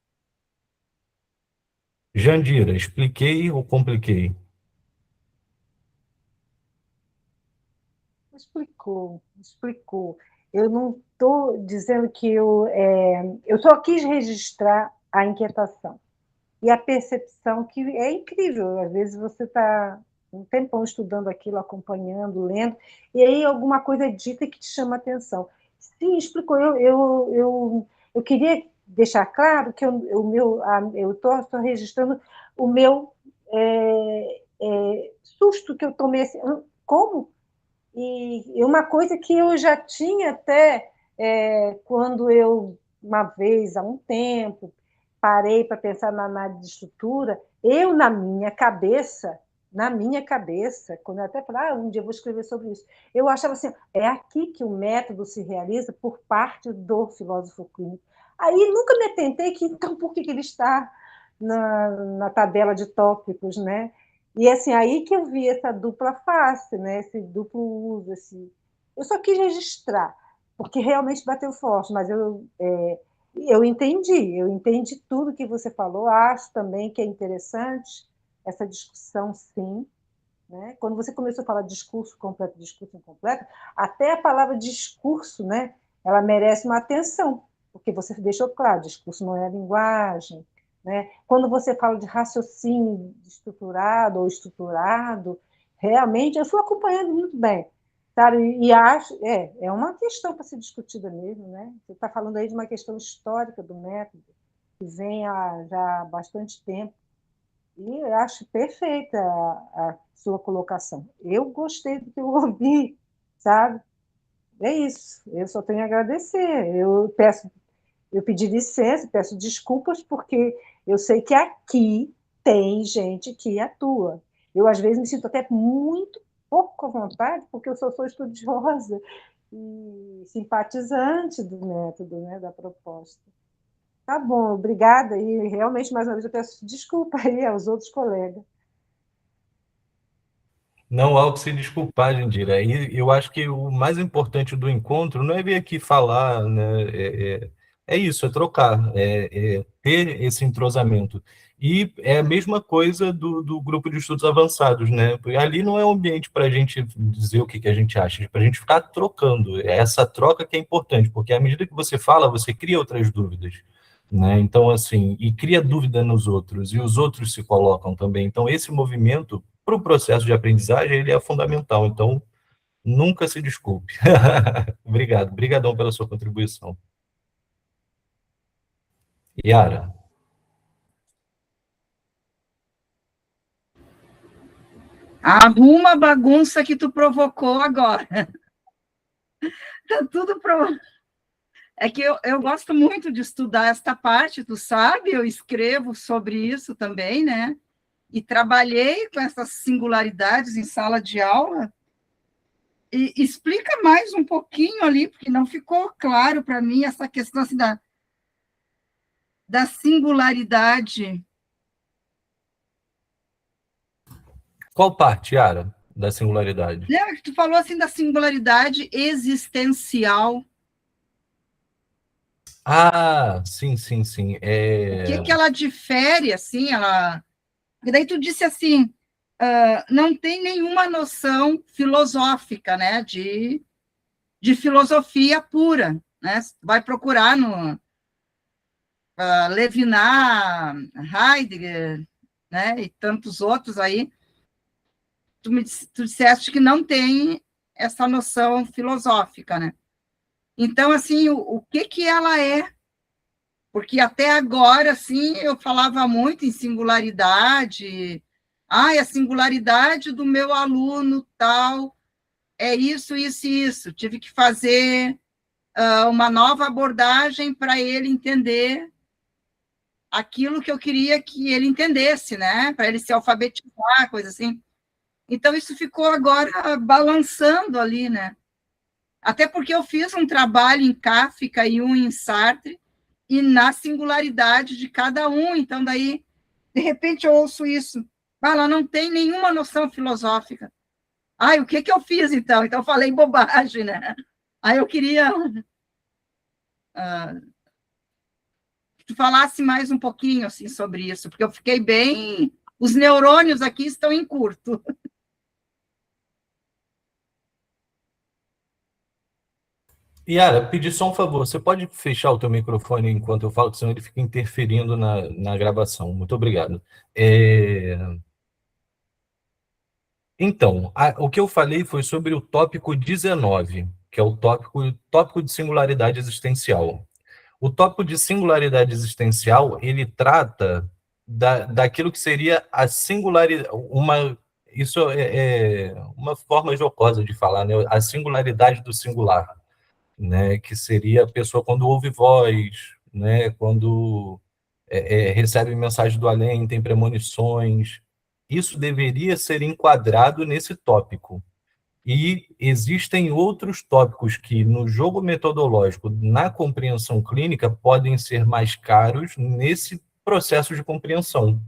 Jandira, expliquei ou compliquei?
Explicou. Eu não estou dizendo que eu só quis registrar a inquietação e a percepção que é incrível. Às vezes você está um tempão estudando aquilo, acompanhando, lendo, e aí alguma coisa é dita que te chama a atenção. Sim, explicou. Eu queria deixar claro que eu estou registrando o meu susto que eu tomei. Assim, como? E uma coisa que eu já tinha até quando eu, uma vez, há um tempo, parei para pensar na análise de estrutura, eu, na minha cabeça, quando eu até falei, um dia eu vou escrever sobre isso, eu achava assim, é aqui que o método se realiza por parte do filósofo clínico. Aí nunca me atentei que, então, por que ele está na tabela de tópicos, né? E assim, aí que eu vi essa dupla face, né? Esse duplo uso. Eu só quis registrar, porque realmente bateu forte, mas eu entendi tudo que você falou, acho também que é interessante essa discussão, sim. Né? Quando você começou a falar discurso incompleto, até a palavra discurso, né? Ela merece uma atenção, porque você deixou claro, discurso não é a linguagem, né? Quando você fala de raciocínio estruturado ou estruturado, realmente eu fui acompanhando muito bem, sabe? E acho é uma questão para ser discutida mesmo, né? Você está falando aí de uma questão histórica do método que vem há já bastante tempo E eu acho perfeita a sua colocação. Eu gostei do que eu ouvi, sabe? É isso. Eu só tenho a agradecer. Eu pedi licença, peço desculpas, porque eu sei que aqui tem gente que atua. Eu, às vezes, me sinto até muito pouco à vontade, porque eu sou estudiosa e simpatizante do método, né, da proposta. Tá bom, obrigada. E realmente, mais uma vez, eu peço desculpa aí aos outros colegas.
Não há o que se desculpar, Jandira. E eu acho que o mais importante do encontro não é vir aqui falar, né? É isso, é trocar, é ter esse entrosamento. E é a mesma coisa do grupo de estudos avançados, né? Porque ali não é um ambiente para a gente dizer o que a gente acha, é para a gente ficar trocando. É essa troca que é importante, porque à medida que você fala, você cria outras dúvidas. Né? Então, assim, e cria dúvida nos outros, e os outros se colocam também. Então, esse movimento, para o processo de aprendizagem, ele é fundamental. Então, nunca se desculpe. Obrigado, brigadão pela sua contribuição. Yara.
Arruma a bagunça que tu provocou agora. Tá tudo pro... É que eu gosto muito de estudar esta parte, tu sabe, eu escrevo sobre isso também, né? E trabalhei com essas singularidades em sala de aula. E explica mais um pouquinho ali, porque não ficou claro para mim essa questão assim, da singularidade.
Qual parte, Yara, da singularidade?
Lembra que tu falou assim da singularidade existencial?
Ah, sim, sim, sim.
O que ela difere, assim, ela... E daí tu disse assim, não tem nenhuma noção filosófica, né, de filosofia pura, né? Vai procurar no Levinas, Heidegger, né, e tantos outros aí, tu disseste que não tem essa noção filosófica, né? Então, assim, o que ela é? Porque até agora, assim, eu falava muito em singularidade. A singularidade do meu aluno tal é isso, isso e isso. Tive que fazer uma nova abordagem para ele entender aquilo que eu queria que ele entendesse, né? Para ele se alfabetizar, coisa assim. Então, isso ficou agora balançando ali, né? Até porque eu fiz um trabalho em Kafka e um em Sartre, e na singularidade de cada um. Então, daí, de repente, eu ouço isso. Ela não tem nenhuma noção filosófica. O que eu fiz, então? Então, eu falei bobagem, né? Aí eu queria que tu falasse mais um pouquinho assim, sobre isso, porque eu fiquei bem... Os neurônios aqui estão em curto.
Yara, pedir só um favor. Você pode fechar o teu microfone enquanto eu falo, senão ele fica interferindo na gravação. Muito obrigado. Então, o que eu falei foi sobre o tópico 19, que é o tópico de singularidade existencial. O tópico de singularidade existencial, ele trata daquilo que seria a singularidade, isso é uma forma jocosa de falar, né? A singularidade do singular, né? Que seria a pessoa quando ouve voz, né? Quando recebe mensagem do além, tem premonições. Isso deveria ser enquadrado nesse tópico. E existem outros tópicos que, no jogo metodológico, na compreensão clínica, podem ser mais caros nesse processo de compreensão,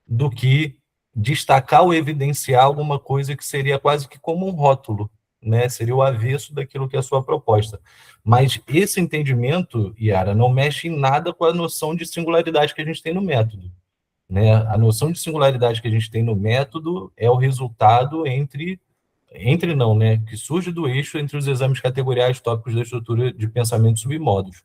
do que destacar ou evidenciar alguma coisa que seria quase que como um rótulo, né? Seria o avesso daquilo que é a sua proposta. Mas esse entendimento, Yara, não mexe em nada com a noção de singularidade que a gente tem no método, né? A noção de singularidade que a gente tem no método é o resultado entre não, né? Que surge do eixo entre os exames categoriais tópicos da estrutura de pensamento submódulos.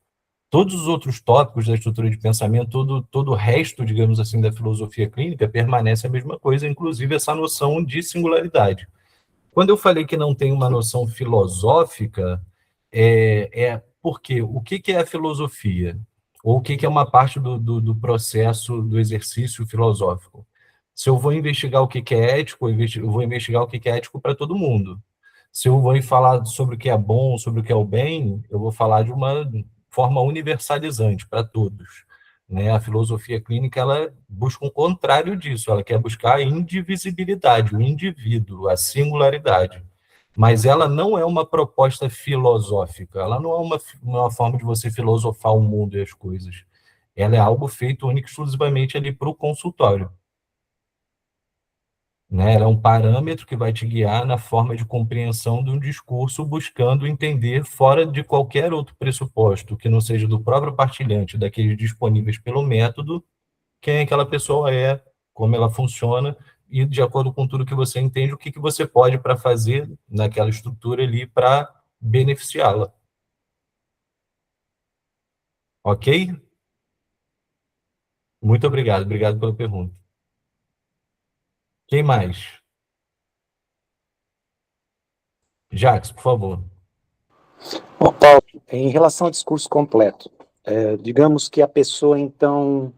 Todos os outros tópicos da estrutura de pensamento, todo o resto, digamos assim, da filosofia clínica, permanece a mesma coisa, inclusive essa noção de singularidade. Quando eu falei que não tem uma noção filosófica, porque o que é a filosofia? Ou o que é uma parte do processo do exercício filosófico? Se eu vou investigar o que é ético, eu vou investigar o que é ético para todo mundo. Se eu vou falar sobre o que é bom, sobre o que é o bem, eu vou falar de uma forma universalizante para todos, né? A filosofia clínica, ela busca o contrário disso, ela quer buscar a indivisibilidade, o indivíduo, a singularidade. Mas ela não é uma proposta filosófica, ela não é uma forma de você filosofar o mundo e as coisas. Ela é algo feito única e exclusivamente ali para o consultório, né? Ela é um parâmetro que vai te guiar na forma de compreensão de um discurso, buscando entender, fora de qualquer outro pressuposto, que não seja do próprio partilhante, daqueles disponíveis pelo método, quem aquela pessoa é, como ela funciona, e de acordo com tudo que você entende, o que você pode para fazer naquela estrutura ali para beneficiá-la. Ok? Muito obrigado. Obrigado pela pergunta. Quem mais? Jacques, por favor.
Bom, Paulo, em relação ao discurso completo, digamos que a pessoa, então,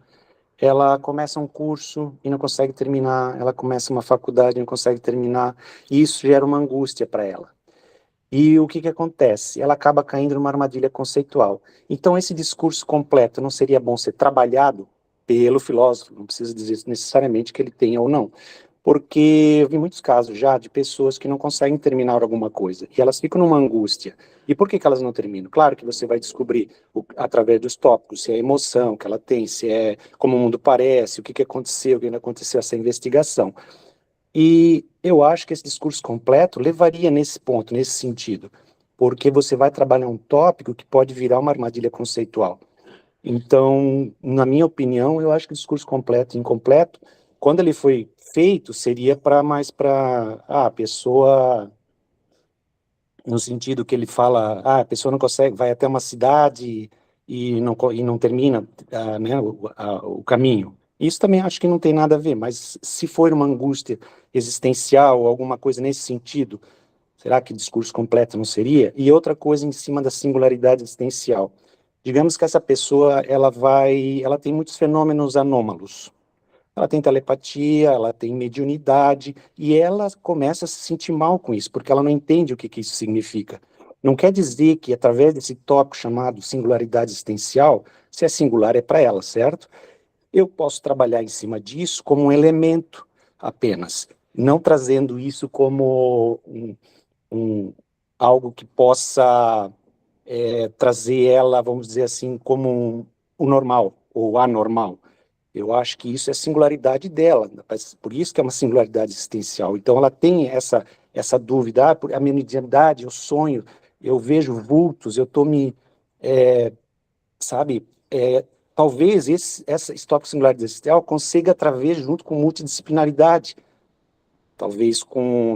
ela começa um curso e não consegue terminar, ela começa uma faculdade e não consegue terminar, e isso gera uma angústia para ela. E o que acontece? Ela acaba caindo numa armadilha conceitual. Então, esse discurso completo não seria bom ser trabalhado pelo filósofo, não precisa dizer necessariamente que ele tenha ou não, porque eu vi muitos casos já de pessoas que não conseguem terminar alguma coisa, e elas ficam numa angústia. E por que elas não terminam? Claro que você vai descobrir, através dos tópicos, se é a emoção que ela tem, se é como o mundo parece, o que aconteceu, o que não aconteceu, essa investigação. E eu acho que esse discurso completo levaria nesse ponto, nesse sentido, porque você vai trabalhar um tópico que pode virar uma armadilha conceitual. Então, na minha opinião, eu acho que o discurso completo e incompleto, quando ele foi feito, seria mais para a pessoa, no sentido que ele fala, a pessoa não consegue, vai até uma cidade e não termina né, o caminho. Isso também acho que não tem nada a ver, mas se for uma angústia existencial ou alguma coisa nesse sentido, será que discurso completo não seria? E outra coisa em cima da singularidade existencial. Digamos que essa pessoa, ela tem muitos fenômenos anômalos. Ela tem telepatia, ela tem mediunidade, e ela começa a se sentir mal com isso, porque ela não entende o que isso significa. Não quer dizer que, através desse tópico chamado singularidade existencial, se é singular é para ela, certo? Eu posso trabalhar em cima disso como um elemento apenas, não trazendo isso como algo que possa trazer ela, vamos dizer assim, como o normal ou anormal. Eu acho que isso é singularidade dela, por isso que é uma singularidade existencial. Então ela tem essa dúvida, a mediunidade, eu sonho, eu vejo vultos, eu estou sabe, talvez esse tópico singularidade existencial consiga através, junto com multidisciplinaridade, talvez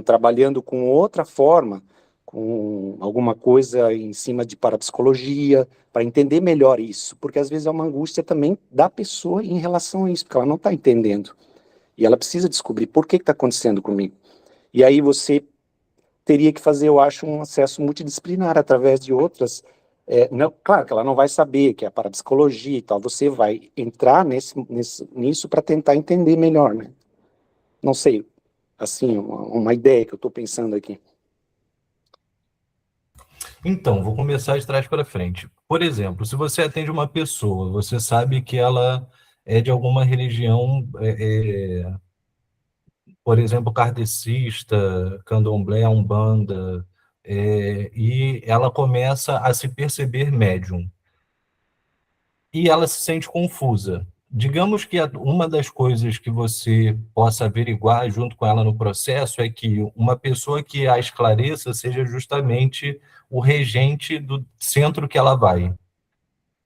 trabalhando com outra forma, com alguma coisa em cima de parapsicologia, para entender melhor isso, porque às vezes é uma angústia também da pessoa em relação a isso, porque ela não está entendendo, e ela precisa descobrir por que está acontecendo comigo. E aí você teria que fazer, eu acho, um acesso multidisciplinar através de outras, não, claro que ela não vai saber que é a parapsicologia e tal, você vai entrar nisso para tentar entender melhor, né? Não sei, assim, uma ideia que eu estou pensando aqui.
Então, vou começar de trás para frente. Por exemplo, se você atende uma pessoa, você sabe que ela é de alguma religião, por exemplo, kardecista, candomblé, umbanda, e ela começa a se perceber médium. E ela se sente confusa. Digamos que uma das coisas que você possa averiguar junto com ela no processo é que uma pessoa que a esclareça seja justamente o regente do centro que ela vai.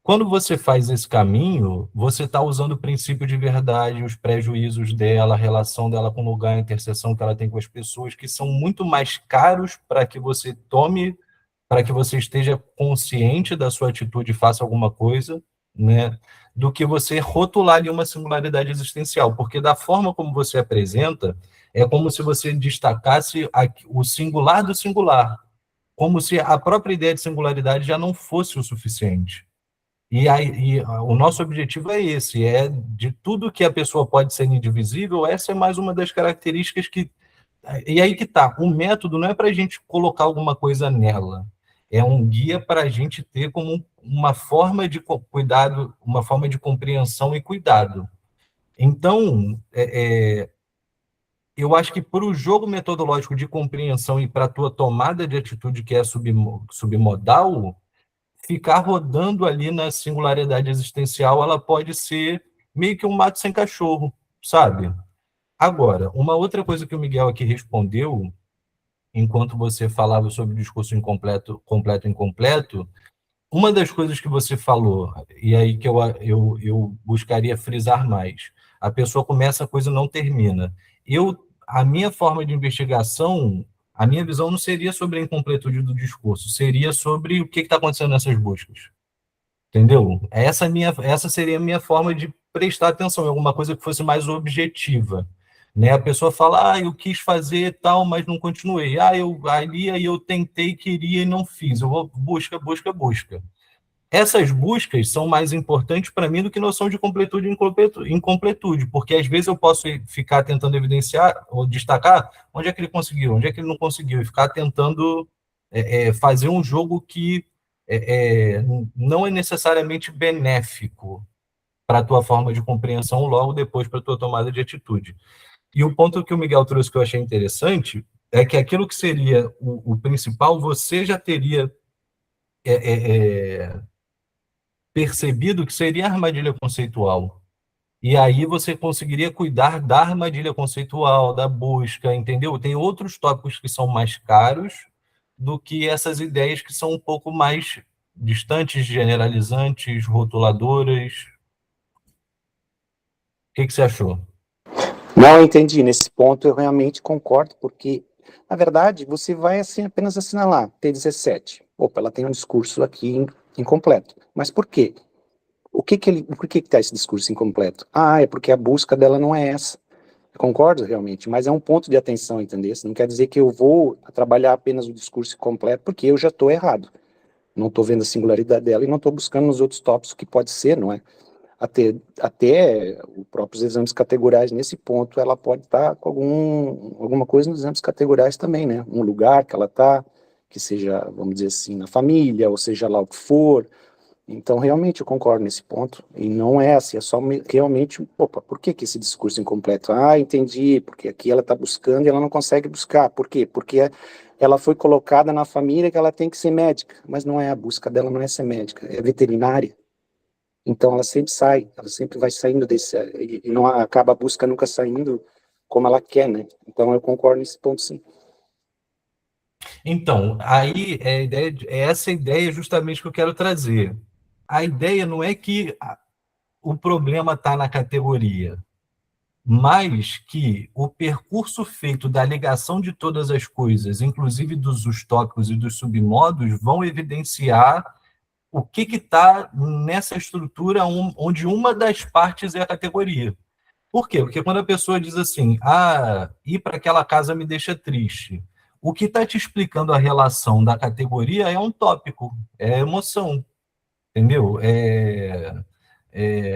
Quando você faz esse caminho, você está usando o princípio de verdade, os prejuízos dela, a relação dela com o lugar, a interseção que ela tem com as pessoas, que são muito mais caros para que você tome, para que você esteja consciente da sua atitude e faça alguma coisa, né, do que você rotular ali uma singularidade existencial, porque da forma como você apresenta, é como se você destacasse o singular do singular, como se a própria ideia de singularidade já não fosse o suficiente. E aí, o nosso objetivo é esse, é de tudo que a pessoa pode ser indivisível, essa é mais uma das características que... E aí que tá, o método não é para a gente colocar alguma coisa nela, é um guia para a gente ter como uma forma de cuidado, uma forma de compreensão e cuidado. Então, eu acho que para o jogo metodológico de compreensão e para a tua tomada de atitude que é submodal, ficar rodando ali na singularidade existencial, ela pode ser meio que um mato sem cachorro, sabe? Agora, uma outra coisa que o Miguel aqui respondeu, enquanto você falava sobre o discurso incompleto, completo e incompleto, uma das coisas que você falou, e aí que eu buscaria frisar mais, a pessoa começa, a coisa não termina. A minha forma de investigação, a minha visão não seria sobre a incompletude do discurso, seria sobre o que está acontecendo nessas buscas. Entendeu? Essa seria a minha forma de prestar atenção em alguma coisa que fosse mais objetiva. Né? A pessoa fala, eu quis fazer tal, mas não continuei. Aí eu tentei, queria e não fiz. Eu vou busca, busca, busca. Essas buscas são mais importantes para mim do que noção de completude e incompletude, porque às vezes eu posso ficar tentando evidenciar ou destacar onde é que ele conseguiu, onde é que ele não conseguiu, e ficar tentando fazer um jogo que não é necessariamente benéfico para a tua forma de compreensão, logo depois para a tua tomada de atitude. E o ponto que o Miguel trouxe que eu achei interessante é que aquilo que seria o principal, você já teria percebido que seria armadilha conceitual. E aí você conseguiria cuidar da armadilha conceitual, da busca, entendeu? Tem outros tópicos que são mais caros do que essas ideias que são um pouco mais distantes, generalizantes, rotuladoras. O que você achou?
Não, eu entendi. Nesse ponto eu realmente concordo, porque, na verdade, você vai assim, apenas assinalar T17. Opa, ela tem um discurso aqui incompleto. Mas por quê? Por que está esse discurso incompleto? É porque a busca dela não é essa. Eu concordo realmente, mas é um ponto de atenção, entendeu? Não quer dizer que eu vou trabalhar apenas o discurso incompleto, porque eu já estou errado. Não estou vendo a singularidade dela e não estou buscando nos outros tópicos o que pode ser, não é? Até os próprios exames categoriais, nesse ponto, ela pode estar com alguma coisa nos exames categoriais também, né? Um lugar que ela está, que seja, vamos dizer assim, na família, ou seja lá o que for. Então, realmente, eu concordo nesse ponto. E não é assim, é só realmente, por que esse discurso incompleto? Entendi, porque aqui ela está buscando e ela não consegue buscar. Por quê? Porque ela foi colocada na família que ela tem que ser médica, mas não é, a busca dela não é ser médica, é veterinária. Então ela sempre vai saindo desse, e não acaba a busca nunca saindo como ela quer, né? Então eu concordo nesse ponto, sim.
Então, aí essa ideia justamente que eu quero trazer. A ideia não é que o problema está na categoria, mas que o percurso feito da ligação de todas as coisas, inclusive dos tópicos e dos submodos, vão evidenciar o que está nessa estrutura onde uma das partes é a categoria. Por quê? Porque quando a pessoa diz assim, ir para aquela casa me deixa triste, o que está te explicando a relação da categoria é um tópico, é emoção, entendeu?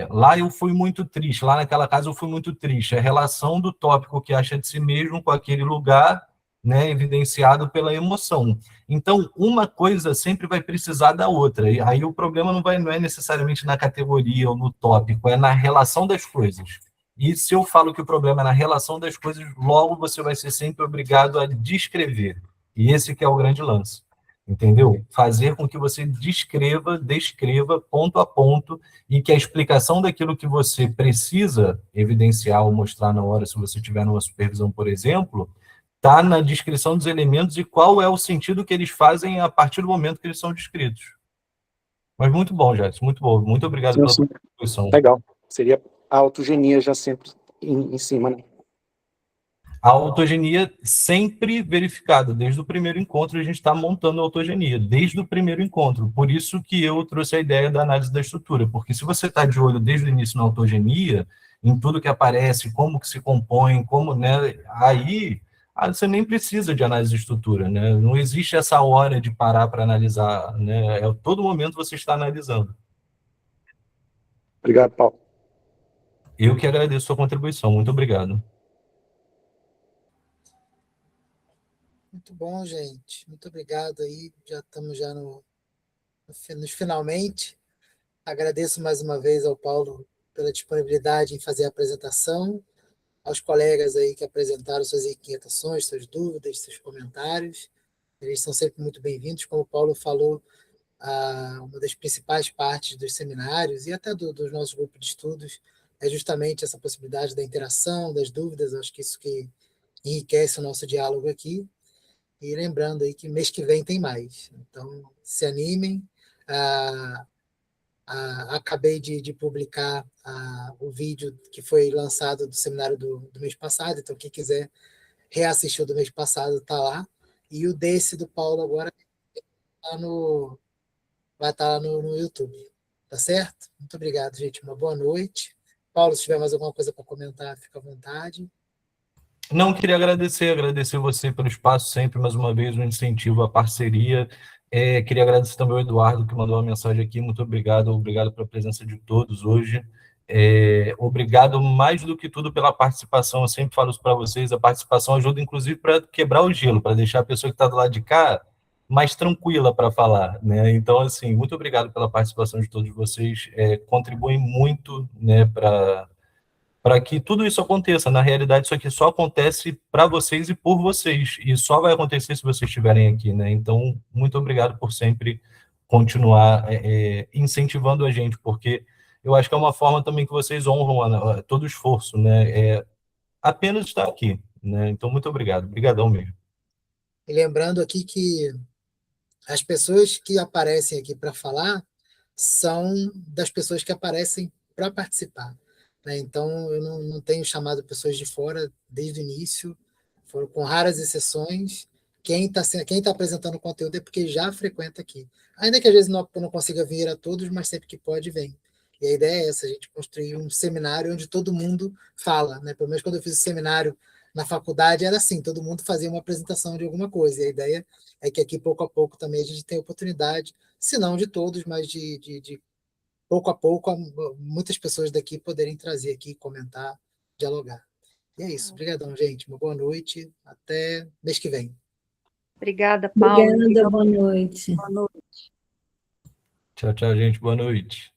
Lá eu fui muito triste, lá naquela casa eu fui muito triste. A relação do tópico que acha de si mesmo com aquele lugar, né, evidenciado pela emoção. Então, uma coisa sempre vai precisar da outra. E aí o problema não é necessariamente na categoria ou no tópico, é na relação das coisas. E se eu falo que o problema é na relação das coisas, logo você vai ser sempre obrigado a descrever. E esse que é o grande lance. Entendeu? Fazer com que você descreva ponto a ponto, e que a explicação daquilo que você precisa evidenciar ou mostrar na hora, se você tiver numa supervisão, por exemplo, está na descrição dos elementos e qual é o sentido que eles fazem a partir do momento que eles são descritos. Mas muito bom, Jadson, muito bom. Muito obrigado pela sua contribuição.
Legal. Seria a autogenia já sempre em cima, né?
A autogenia sempre verificada. Desde o primeiro encontro, a gente está montando a autogenia, desde o primeiro encontro. Por isso que eu trouxe a ideia da análise da estrutura, porque se você está de olho desde o início na autogenia, em tudo que aparece, como que se compõe, como, né, aí você nem precisa de análise de estrutura, né? Não existe essa hora de parar para analisar, né? Todo momento você está analisando.
Obrigado, Paulo.
Eu que agradeço a sua contribuição. Muito obrigado.
Muito bom, gente. Muito obrigado aí. Já estamos já nos finalmente. Agradeço mais uma vez ao Paulo pela disponibilidade em fazer a apresentação, aos colegas aí que apresentaram suas inquietações, suas dúvidas, seus comentários. Eles são sempre muito bem-vindos. Como o Paulo falou, uma das principais partes dos seminários e até dos nossos grupos de estudos é justamente essa possibilidade da interação, das dúvidas. Acho que isso que enriquece o nosso diálogo aqui. E lembrando aí que mês que vem tem mais. Então, se animem. Acabei de publicar o vídeo que foi lançado do seminário do mês passado, então quem quiser reassistir o do mês passado está lá. E o desse do Paulo agora vai estar lá no YouTube. Tá certo? Muito obrigado, gente. Uma boa noite. Paulo, se tiver mais alguma coisa para comentar, fica à vontade.
Não, queria agradecer você pelo espaço, sempre, mais uma vez, um incentivo à parceria. Queria agradecer também ao Eduardo, que mandou uma mensagem aqui. Muito obrigado pela presença de todos hoje. Obrigado, mais do que tudo, pela participação. Eu sempre falo isso para vocês, a participação ajuda, inclusive, para quebrar o gelo, para deixar a pessoa que está do lado de cá mais tranquila para falar, né? Então, assim, muito obrigado pela participação de todos vocês. Contribuem muito, né, para que tudo isso aconteça. Na realidade, isso aqui só acontece para vocês e por vocês, e só vai acontecer se vocês estiverem aqui, né? Então, muito obrigado por sempre continuar incentivando a gente, porque eu acho que é uma forma também que vocês honram todo o esforço, né? Apenas estar aqui, né? Então, muito obrigado. Obrigadão mesmo.
E lembrando aqui que as pessoas que aparecem aqui para falar são das pessoas que aparecem para participar, né? Então, eu não tenho chamado pessoas de fora desde o início, foram com raras exceções. Quem tá apresentando o conteúdo é porque já frequenta aqui. Ainda que às vezes não consiga vir a todos, mas sempre que pode, vem. E a ideia é essa, a gente construir um seminário onde todo mundo fala, né? Pelo menos quando eu fiz o seminário na faculdade era assim, todo mundo fazia uma apresentação de alguma coisa. E a ideia é que aqui, pouco a pouco, também a gente tem a oportunidade, se não de todos, mas de pouco a pouco, muitas pessoas daqui poderem trazer aqui, comentar, dialogar. E é isso. Obrigadão, gente. Uma boa noite. Até mês que vem.
Obrigada, Paulo.
Obrigada, boa noite.
Boa noite.
Tchau, tchau, gente. Boa noite.